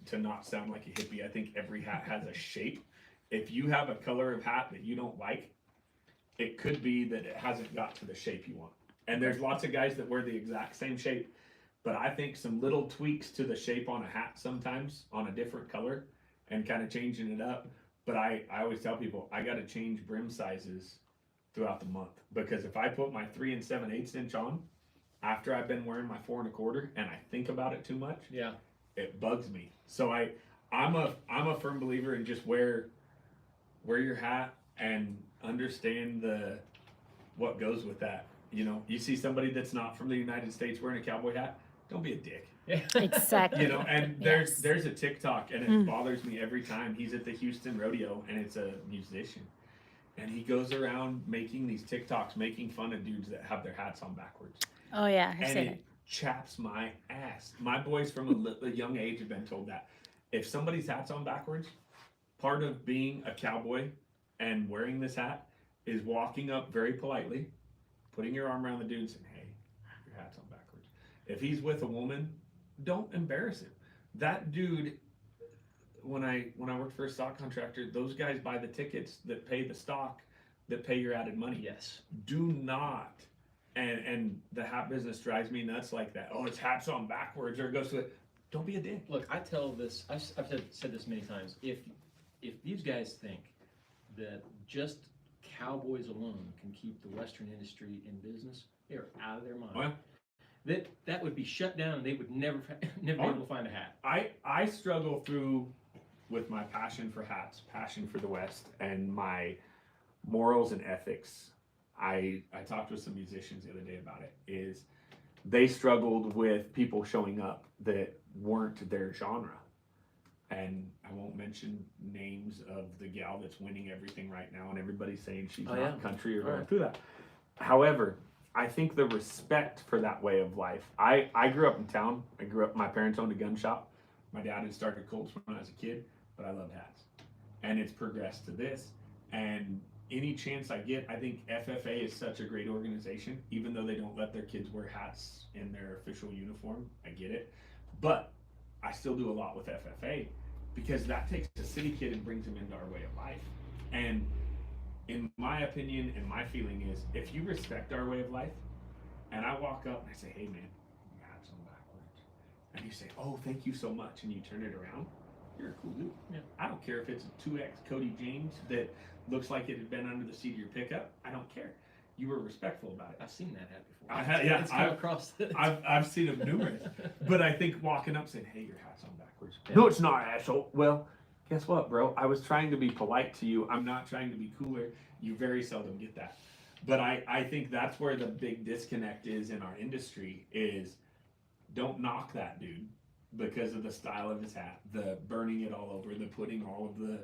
to not sound like a hippie, I think every hat has a shape. If you have a color of hat that you don't like, it could be that it hasn't got to the shape you want. And there's lots of guys that wear the exact same shape, but I think some little tweaks to the shape on a hat sometimes on a different color and kind of changing it up. But I always tell people, I got to change brim sizes throughout the month, because if I put my 3 7/8 inch on after I've been wearing my 4 1/4 and I think about it too much, Yeah. it bugs me. So I'm a firm believer in just wear your hat and understand what goes with that. You know, you see somebody that's not from the United States wearing a cowboy hat, don't be a dick. Exactly. You know, and Yes. there's a TikTok, and it bothers me every time. He's at the Houston rodeo, and it's a musician, and he goes around making these TikToks, making fun of dudes that have their hats on backwards, Oh yeah, I've and seen it it. chaps my ass. My boys from a young age have been told that if somebody's hat's on backwards, part of being a cowboy and wearing this hat is walking up very politely, putting your arm around the dude and saying, "Hey, your hat's on backwards." If he's with a woman, don't embarrass him. That dude, when I worked for a stock contractor, those guys buy the tickets that pay the stock, that pay your added money. Yes. Do not, and the hat business drives me nuts like that. Oh, it's hats on backwards, or it goes to it. Don't be a dick. Look, I tell this. I've said this many times. If these guys think that just cowboys alone can keep the Western industry in business, they are out of their mind. Well, That would be shut down, and they would never be able to find a hat. I struggle through with my passion for hats, passion for the West, and my morals and ethics. I talked with some musicians the other day about it. Is they struggled with people showing up that weren't their genre, and I won't mention names of the gal that's winning everything right now, and everybody's saying she's Oh, not yeah. country or going Right. through that. However, I think the respect for that way of life. I grew up in town. My parents owned a gun shop. My dad had started Colts when I was a kid, but I loved hats. And it's progressed to this. And any chance I get, I think FFA is such a great organization, even though they don't let their kids wear hats in their official uniform. I get it. But I still do a lot with FFA because that takes a city kid and brings him into our way of life. And in my opinion and my feeling is, if you respect our way of life, and I walk up and I say, "Hey man, your hat's on backwards," and you say, "Oh, thank you so much," and you turn it around, you're a cool dude. Yeah. I don't care if it's a 2X Cody James that looks like it had been under the seat of your pickup. I don't care. You were respectful about it. I've seen that hat before. Yeah, It's come across. I've seen them numerous, but I think walking up saying, "Hey, your hat's on backwards." Yeah. No, it's not, asshole. Well, guess what, bro? I was trying to be polite to you. I'm not trying to be cooler. You very seldom get that. But I think that's where the big disconnect is in our industry is don't knock that dude because of the style of his hat, the burning it all over, the putting all of the,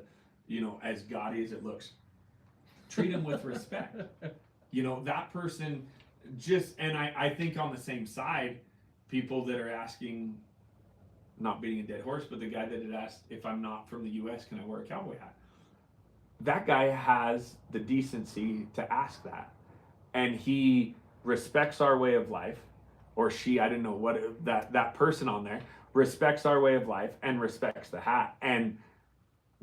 as gaudy as it looks. Treat him with respect. That person and I think on the same side, people that are asking, not beating a dead horse, but the guy that had asked, if I'm not from the US, can I wear a cowboy hat? That guy has the decency to ask that. And he respects our way of life, or she, I don't know what, that person on there respects our way of life and respects the hat. And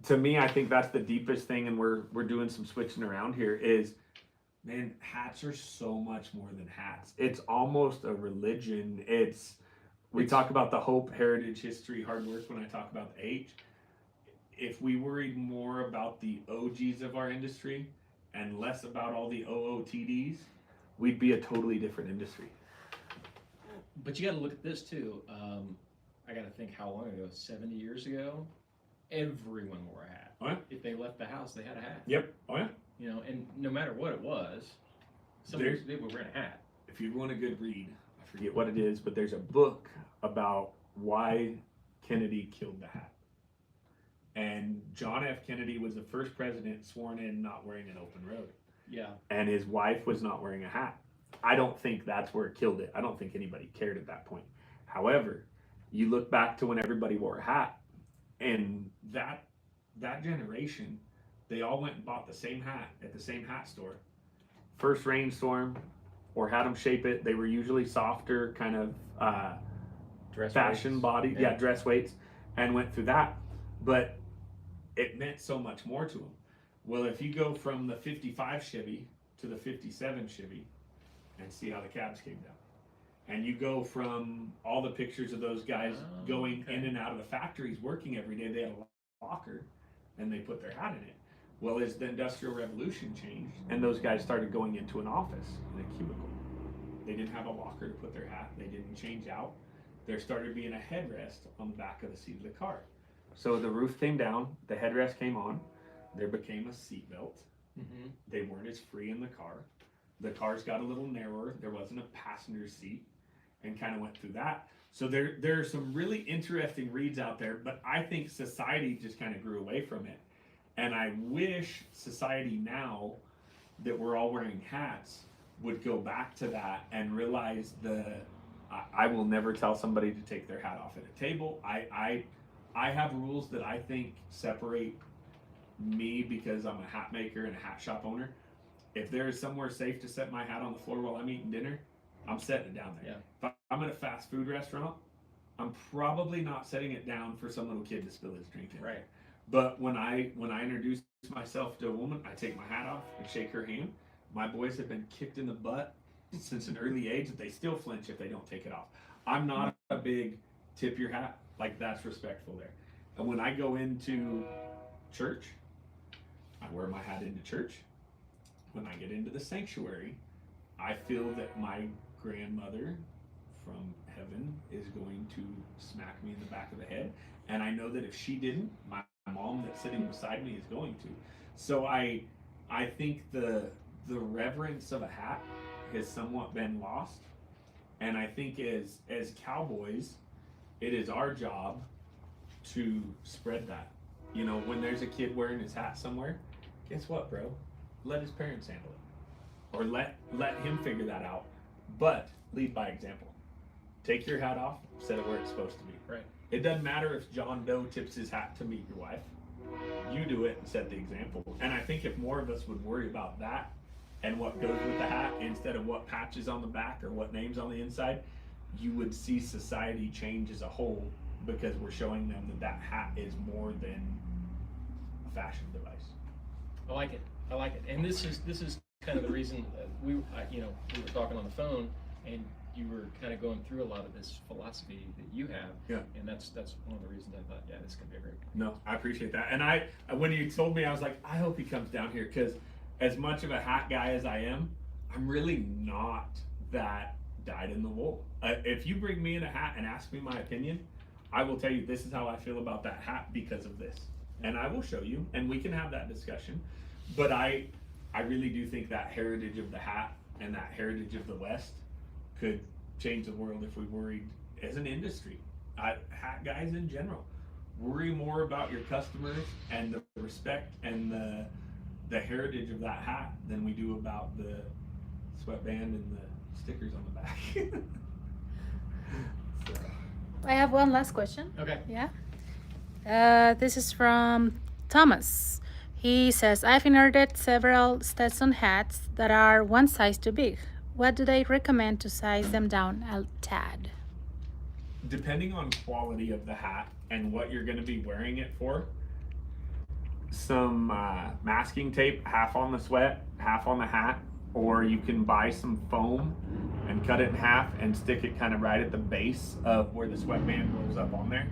to me, I think that's the deepest thing, and we're doing some switching around here is, man, hats are so much more than hats. It's almost a religion. We talk about the hope, heritage, history, hard work when I talk about the H. If we worried more about the OGs of our industry and less about all the OOTDs, we'd be a totally different industry. But you got to look at this too. I got to think how long ago, 70 years ago, everyone wore a hat. Oh, yeah? If they left the house, they had a hat. Yep. Oh, yeah. And no matter what it was, they were wearing a hat. If you want a good read, I forget what it is, but there's a book about why Kennedy killed the hat. And John F. Kennedy was the first president sworn in not wearing an open robe. Yeah. And his wife was not wearing a hat. I don't think that's where it killed it. I don't think anybody cared at that point. However, you look back to when everybody wore a hat, and that generation, they all went and bought the same hat at the same hat store. First rainstorm, or had them shape it. They were usually softer, kind of Dress fashion weights. body, Yeah. dress weights, and went through that. But it meant so much more to them. Well, if you go from the 55 Chevy to the 57 Chevy and see how the cabs came down, and you go from all the pictures of those guys going in and out of the factories working every day, they had a locker and they put their hat in it. Well, as the Industrial Revolution changed and those guys started going into an office in a cubicle, they didn't have a locker to put their hat, they didn't change out. There started being a headrest on the back of the seat of the car. So the roof came down, the headrest came on, there became a seat belt. Mm-hmm. They weren't as free in the car. The cars got a little narrower, there wasn't a passenger seat, and kind of went through that. So there are some really interesting reads out there, but I think society just kind of grew away from it. And I wish society now that we're all wearing hats would go back to that and realize I will never tell somebody to take their hat off at a table. I have rules that I think separate me because I'm a hat maker and a hat shop owner. If there is somewhere safe to set my hat on the floor while I'm eating dinner, I'm setting it down there. Yeah. If I'm at a fast food restaurant, I'm probably not setting it down for some little kid to spill his drink in. Right. But when I introduce myself to a woman, I take my hat off and shake her hand. My boys have been kicked in the butt since an early age that they still flinch if they don't take it off. I'm not a big tip your hat, like that's respectful there. And when I go into church, I wear my hat into church. When I get into the sanctuary, I feel that my grandmother from heaven is going to smack me in the back of the head. And I know that if she didn't, my mom that's sitting beside me is going to. So I think the reverence of a hat has somewhat been lost. And I think as cowboys, it is our job to spread that. You know, when there's a kid wearing his hat somewhere, guess what, bro? Let his parents handle it. Or let him figure that out. But lead by example. Take your hat off, set it where it's supposed to be. Right. It doesn't matter if John Doe tips his hat to meet your wife. You do it and set the example. And I think if more of us would worry about that and what goes with the hat instead of what patches on the back or what names on the inside, you would see society change as a whole, because we're showing them that hat is more than a fashion device. I like it. And this is kind of the reason that we were talking on the phone, and you were kind of going through a lot of this philosophy that you have. Yeah. And that's one of the reasons I thought, yeah, this could be great. No, I appreciate that. And when you told me, I was like, I hope he comes down here, because as much of a hat guy as I am, I'm really not that dyed in the wool. If you bring me in a hat and ask me my opinion, I will tell you this is how I feel about that hat because of this. And I will show you, and we can have that discussion. But I really do think that heritage of the hat and that heritage of the West could change the world if we worried as an industry. Hat guys in general, worry more about your customers and the respect and the heritage of that hat than we do about the sweatband and the stickers on the back. So. I have one last question. Okay. Yeah. This is from Thomas. He says, I've inherited several Stetson hats that are one size too big. What do they recommend to size them down a tad? Depending on quality of the hat and what you're going to be wearing it for, some masking tape, half on the sweat, half on the hat, or you can buy some foam and cut it in half and stick it kind of right at the base of where the sweatband rolls up on there.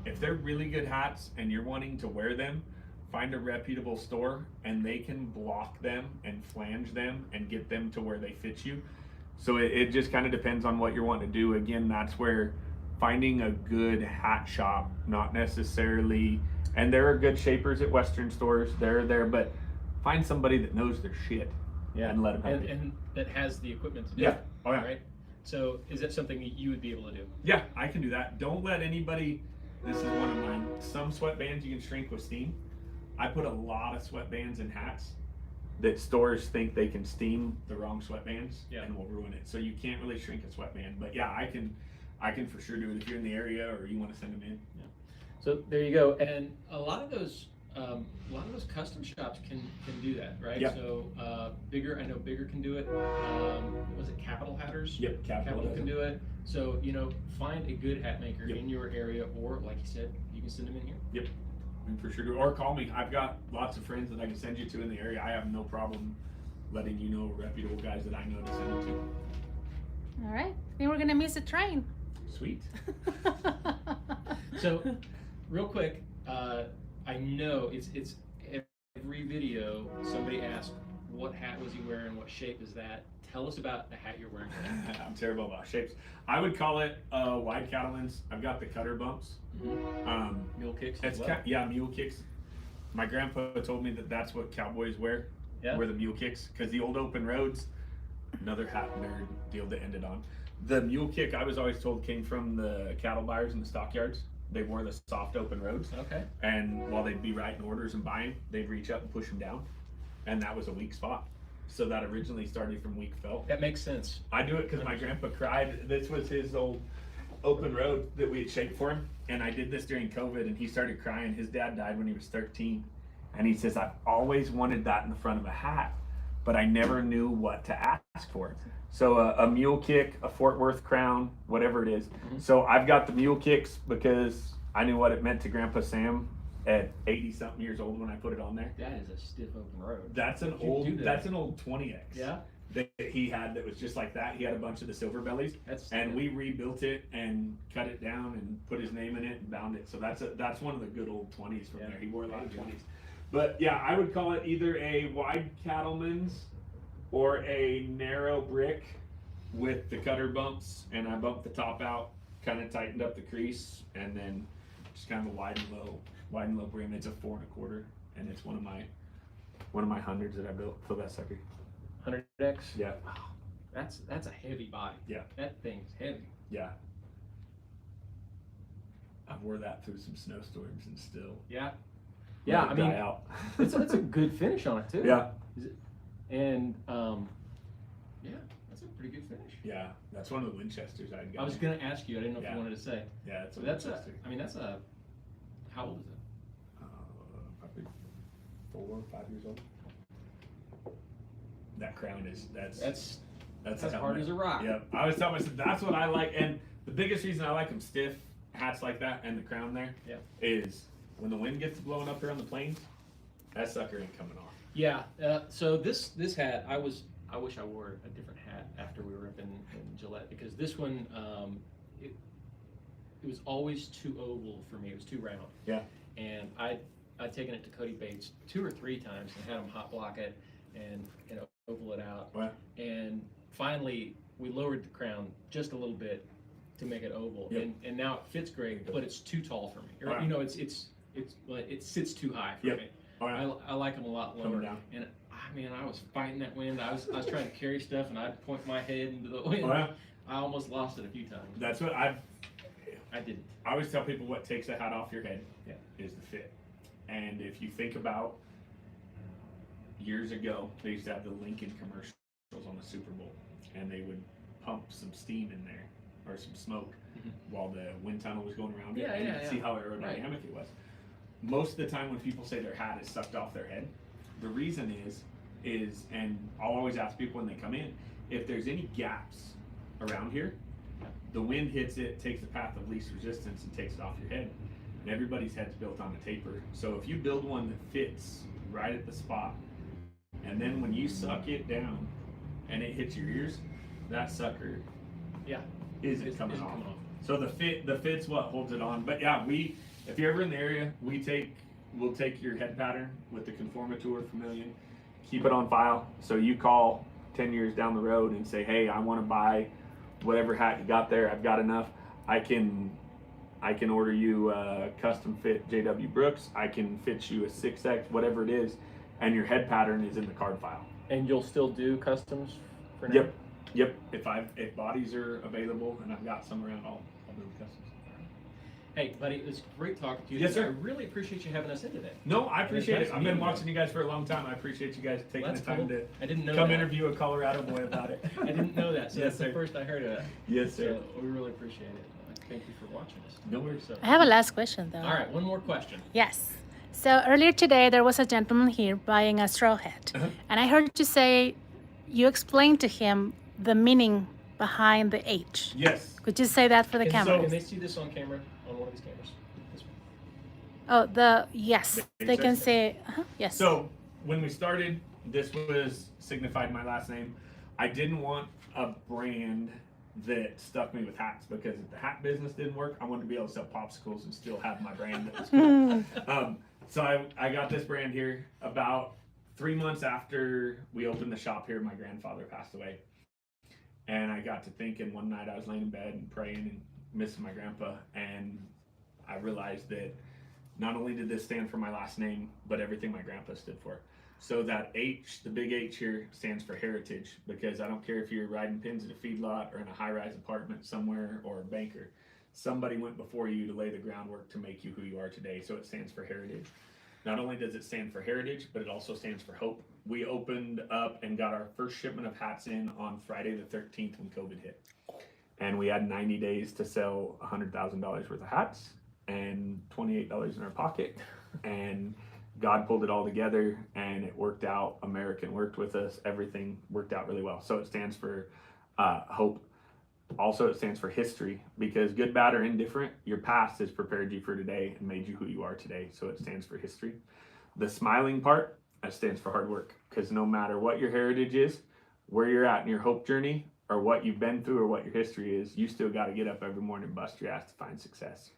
If they're really good hats and you're wanting to wear them, find a reputable store and they can block them and flange them and get them to where they fit you. So it just kind of depends on what you're wanting to do. Again, that's where finding a good hat shop, not necessarily, and there are good shapers at Western stores, they're there, but find somebody that knows their shit. Yeah. And let them help you. And that has the equipment to do Yeah. it. Oh, yeah. Right? So is that something that you would be able to do? Yeah, I can do that. Don't let anybody, this is one of mine, some sweatbands you can shrink with steam. I put a lot of sweatbands in hats that stores think they can steam the wrong sweatbands and will ruin it. So you can't really shrink a sweatband. But yeah, I can for sure do it if you're in the area or you want to send them in. Yeah. So there you go. And a lot of those custom shops can do that, right? Yep. So I know Bigger can do it. Was it Capital Hatters? Yep, Capital can do it. So find a good hat maker in your area, or like you said, you can send them in here. Yep. And for sure do. Or call me. I've got lots of friends that I can send you to in the area. I have no problem letting you know reputable guys that I know to send you to. All right. I think we're going to miss the train. Sweet. So, real quick, I know it's every video, somebody asks, what hat was he wearing? What shape is that? Tell us about the hat you're wearing today. I'm terrible about shapes. I would call it wide cattleman's. I've got the cutter bumps. Mule kicks as It's well. yeah, mule kicks. My grandpa told me that that's what cowboys wear. Yeah. Wear the mule kicks because the old open roads. Another hat nerd deal to end it on. The mule kick, I was always told, came from the cattle buyers in the stockyards. They wore the soft open roads. Okay. And while they'd be writing orders and buying, they'd reach up and push them down. And that was a weak spot. So that originally started from weak felt. That makes sense. I do it because my grandpa cried. This was his old open road that we had shaped for him. And I did this during COVID and he started crying. His dad died when he was 13. And he says, I've always wanted that in the front of a hat, but I never knew what to ask for. So a mule kick, a Fort Worth crown, whatever it is. So I've got the mule kicks because I knew what it meant to Grandpa Sam at 80-something years old when I put it on there. That is a stiff open road. That's an old 20X. Yeah. That he had that was just like that. He had a bunch of the silver bellies, and we rebuilt it and cut it down and put his name in it and bound it. So that's one of the good old 20s from there. He wore a lot of 20s. But yeah, I would call it either a wide cattleman's or a narrow brick with the cutter bumps, and I bumped the top out, kind of tightened up the crease, and then just kind of a wide and low brim. It's a 4 1/4, and it's one of my hundreds that I built for that sucker. 100X. Yeah. Wow. That's a heavy body. Yeah. That thing's heavy. Yeah. I wore that through some snowstorms and still. Yeah. Yeah. I mean, out. it's a good finish on it too. Yeah. And yeah, that's a pretty good finish. Yeah, that's one of the Winchesters I'd got. I was gonna ask you. I didn't know if you wanted to say. Yeah, it's a That's Winchester. that's a. How old is it? Probably 4 or 5 years old. That crown is that's as hard as a rock. Yeah, I always tell myself that's what I like, and the biggest reason I like them stiff hats like that and the crown there is when the wind gets blowing up here on the plains, that sucker ain't coming off. Yeah. So this hat, I wish I wore a different hat after we were up in Gillette, because this one it was always too oval for me. It was too round. Yeah. And I'd taken it to Cody Bates 2 or 3 times and had him hot block it and oval it out. Wow. And finally we lowered the crown just a little bit to make it oval. Yep. And now it fits great, but it's too tall for me. Or, Wow. you know, it sits too high for me. Oh, yeah. I like them a lot lower. Down. And I was fighting that wind. I was trying to carry stuff, and I'd point my head into the wind. Oh, yeah. I almost lost it a few times. That's what I didn't. I always tell people what takes a hat off your head Yeah. is the fit. And if you think about years ago, they used to have the Lincoln commercials on the Super Bowl, and they would pump some steam in there or some smoke while the wind tunnel was going around it, and you could see how aerodynamic it was. Most of the time when people say their hat is sucked off their head, the reason is, and I'll always ask people when they come in, if there's any gaps around here, the wind hits it, takes the path of least resistance and takes it off your head. And everybody's head's built on a taper. So if you build one that fits right at the spot, and then when you suck it down and it hits your ears, that sucker isn't coming off. So the fit's what holds it on. But yeah, if you're ever in the area, we'll take your head pattern with the Conformator Vermilion, keep it on file. So you call 10 years down the road and say, hey, I want to buy whatever hat you got there. I've got enough. I can order you a custom fit JW Brooks. I can fit you a 6X, whatever it is, and your head pattern is in the card file. And you'll still do customs for now? Yep. If bodies are available and I've got some around, I'll build customs. Hey, buddy, it was great talking to you. Yes, sir. I really appreciate you having us in today. No, I appreciate nice it. I've been meeting you. watching you guys for a long time. I appreciate you guys taking the time to I didn't know come that. interview a Colorado boy about it. I didn't know that, so Yes, that's sir. the first I heard of it. Yes, sir. So we really appreciate it. Thank you for watching us. No worries. So, I have a last question though. all right, one more question. Yes. So earlier today, there was a gentleman here buying a straw hat. And I heard you say you explained to him the meaning behind the H. Yes. Could you say that for the And camera? so, can they see this on camera, on one of these cameras? This one. Oh, yes. The They can intersection. say, yes. So when we started, this was signified my last name. I didn't want a brand that stuck me with hats, because if the hat business didn't work, I wanted to be able to sell popsicles and still have my brand that was cool. So I got this brand here about 3 months after we opened the shop here. My grandfather passed away. And I got to thinking one night I was laying in bed and praying and missing my grandpa. And I realized that not only did this stand for my last name, but everything my grandpa stood for. So that H, the big H here, stands for heritage, because I don't care if you're riding pins at a feedlot or in a high-rise apartment somewhere or a banker. Somebody went before you to lay the groundwork to make you who you are today. So it stands for heritage. Not only does it stand for heritage, but it also stands for hope. We opened up and got our first shipment of hats in on Friday the 13th when COVID hit. And we had 90 days to sell $100,000 worth of hats and $28 in our pocket. And God pulled it all together and it worked out. American worked with us. Everything worked out really well. So it stands for hope. Also, it stands for history, because good, bad, or indifferent, your past has prepared you for today and made you who you are today. So it stands for history. The smiling part, that stands for hard work, because no matter what your heritage is, where you're at in your hope journey, or what you've been through, or what your history is, you still got to get up every morning and bust your ass to find success.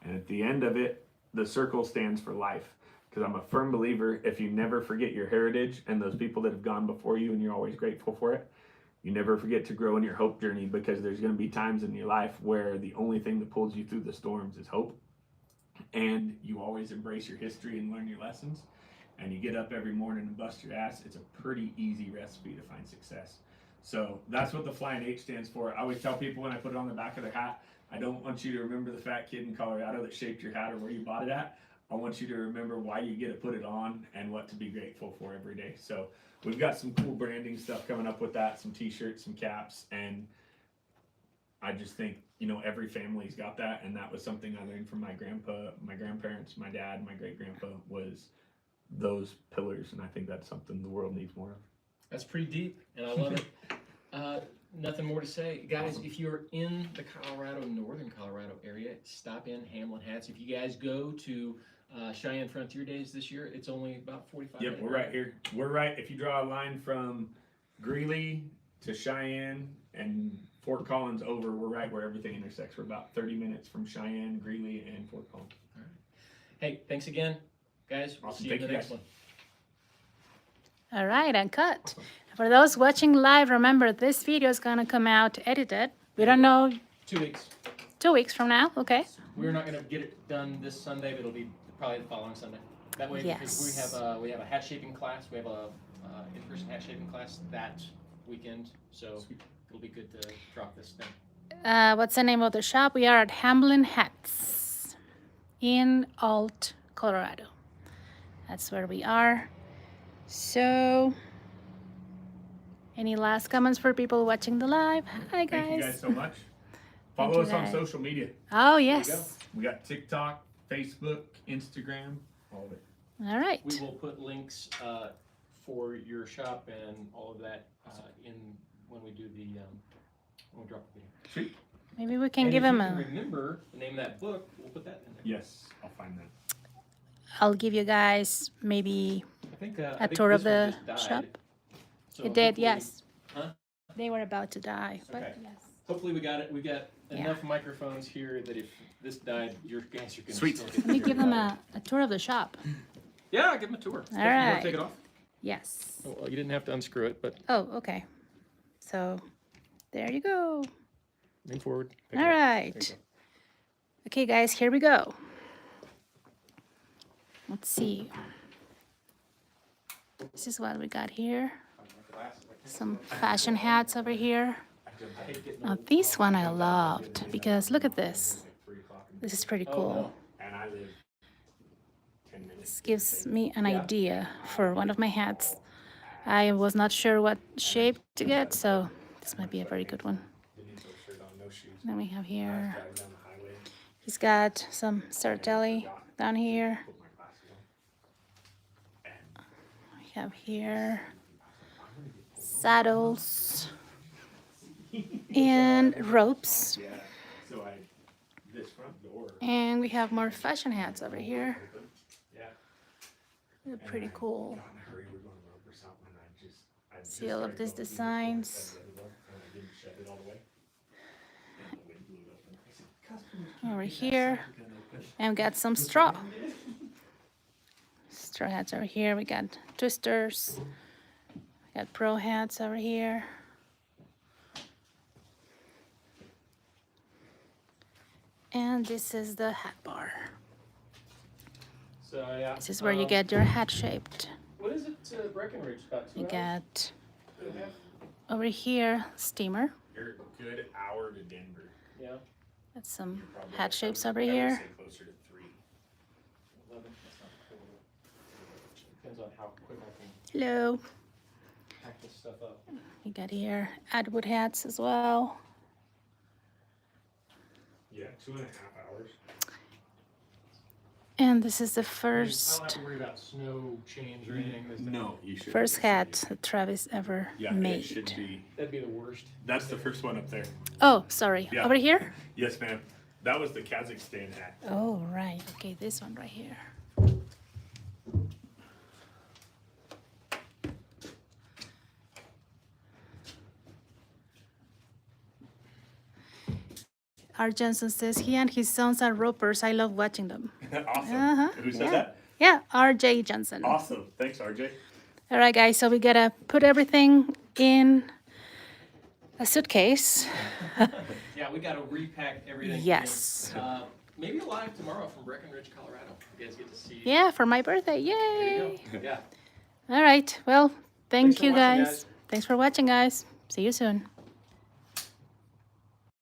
And at the end of it, the circle stands for life, because I'm a firm believer, if you never forget your heritage and those people that have gone before you and you're always grateful for it, you never forget to grow in your hope journey, because there's going to be times in your life where the only thing that pulls you through the storms is hope. And you always embrace your history and learn your lessons. And you get up every morning and bust your ass. It's a pretty easy recipe to find success. So that's what the Flying H stands for. I always tell people when I put it on the back of their hat, I don't want you to remember the fat kid in Colorado that shaped your hat or where you bought it at. I want you to remember why you get to put it on and what to be grateful for every day. So we've got some cool branding stuff coming up with that, some t-shirts, some caps, and I just think, every family's got that, and that was something I learned from my grandpa, my grandparents, my dad, my great-grandpa, was those pillars, and I think that's something the world needs more of. That's pretty deep, and I love it. Nothing more to say. Guys, Awesome. if you're in the northern Colorado area, stop in Hamblen Hats. If you guys go to Cheyenne Frontier Days this year, it's only about 45 minutes. Yep, we're right here. We're right, if you draw a line from Greeley to Cheyenne and Fort Collins over, we're right where everything intersects. We're about 30 minutes from Cheyenne, Greeley, and Fort Collins. All right. Hey, thanks again, guys. We'll Awesome. see you in Thank the you, next guys. one. All right, and cut. For those watching live, remember this video is gonna come out edited. We don't know, 2 weeks. 2 weeks from now, okay? We're not going to get it done this Sunday, but it'll be probably the following Sunday. That way, because we have a hat shaping class, we have a in-person hat shaping class that weekend, so it'll be good to drop this thing. What's the name of the shop? We are at Hamblen Hats in Alt, Colorado. That's where we are. So, any last comments for people watching the live? Hi, guys. Thank you guys so much. Follow us on social media. Oh, There you yes. We got TikTok, Facebook, Instagram, all of it. All right. We will put links for your shop and all of that in when we do when we drop the video. Sweet. Maybe we can And give if him you a... can remember the name of that book, we'll put that in there. Yes, I'll find that. I'll give you guys maybe I think a tour of this the one just shop. died, so It did, hopefully- yes. Huh? They were about to die, but Okay. yes. Hopefully we got it. We got Yeah. enough microphones here that if this died, your guys are going to Sweet. still get Let me to hear give them about it. a tour of the shop. Yeah, give them a tour. You want right. to take it off? Yes. Oh, well, you didn't have to unscrew it, but Oh, okay. So, there you go. lean forward. All right. Okay, guys, here we go. Let's see. This is what we got here. Some fashion hats over here. Now, this one I loved because look at this. This is pretty cool. And I live 10 minutes. This gives me an idea for one of my hats. I was not sure what shape to get, so this might be a very good one. Then we have here, he's got some Sartelli down here. We have here saddles and ropes. Yeah. So this front door. And we have more fashion hats over here. Yeah. They're pretty cool. Got in a hurry, we're going to rope or something, and I See all of these designs over here. And we got some straw. straw hats over here. We got twisters. We got pro hats over here. And this is the hat bar. So yeah. This is where you get your hat shaped. What is it, Breckenridge? About 2 You hours? got 2.5? over here steamer. You're a good hour to Denver. Yeah. Got some Probably, hat shapes over I would here. say closer to 3. 11. That's not cool. Depends on how quick I can Hello. pack this stuff up. You got here Atwood hats as well. Yeah, 2.5 hours. And this is the I don't first have to worry about snow change or anything. No, you should. first hat that Travis ever Yeah, made. it should be. That'd be the worst. That's the first one up there. Oh, sorry. Yeah. Over here? Yes, ma'am. That was the Kazakhstan hat. Oh, right. Okay, this one right here. R. Jensen says he and his sons are ropers. I love watching them. Awesome. Uh-huh, Who said yeah. that? Yeah, R.J. Jensen. Awesome. Thanks, RJ. All right, guys. So we gotta put everything in a suitcase. Yeah, we got to repack everything. Yes. Maybe live tomorrow from Breckenridge, Colorado. You guys get to see. Yeah, for my birthday. There Yay! you go. Yeah. All right. Well, Thanks thank for you watching, guys. guys. Thanks for watching, guys. See you soon.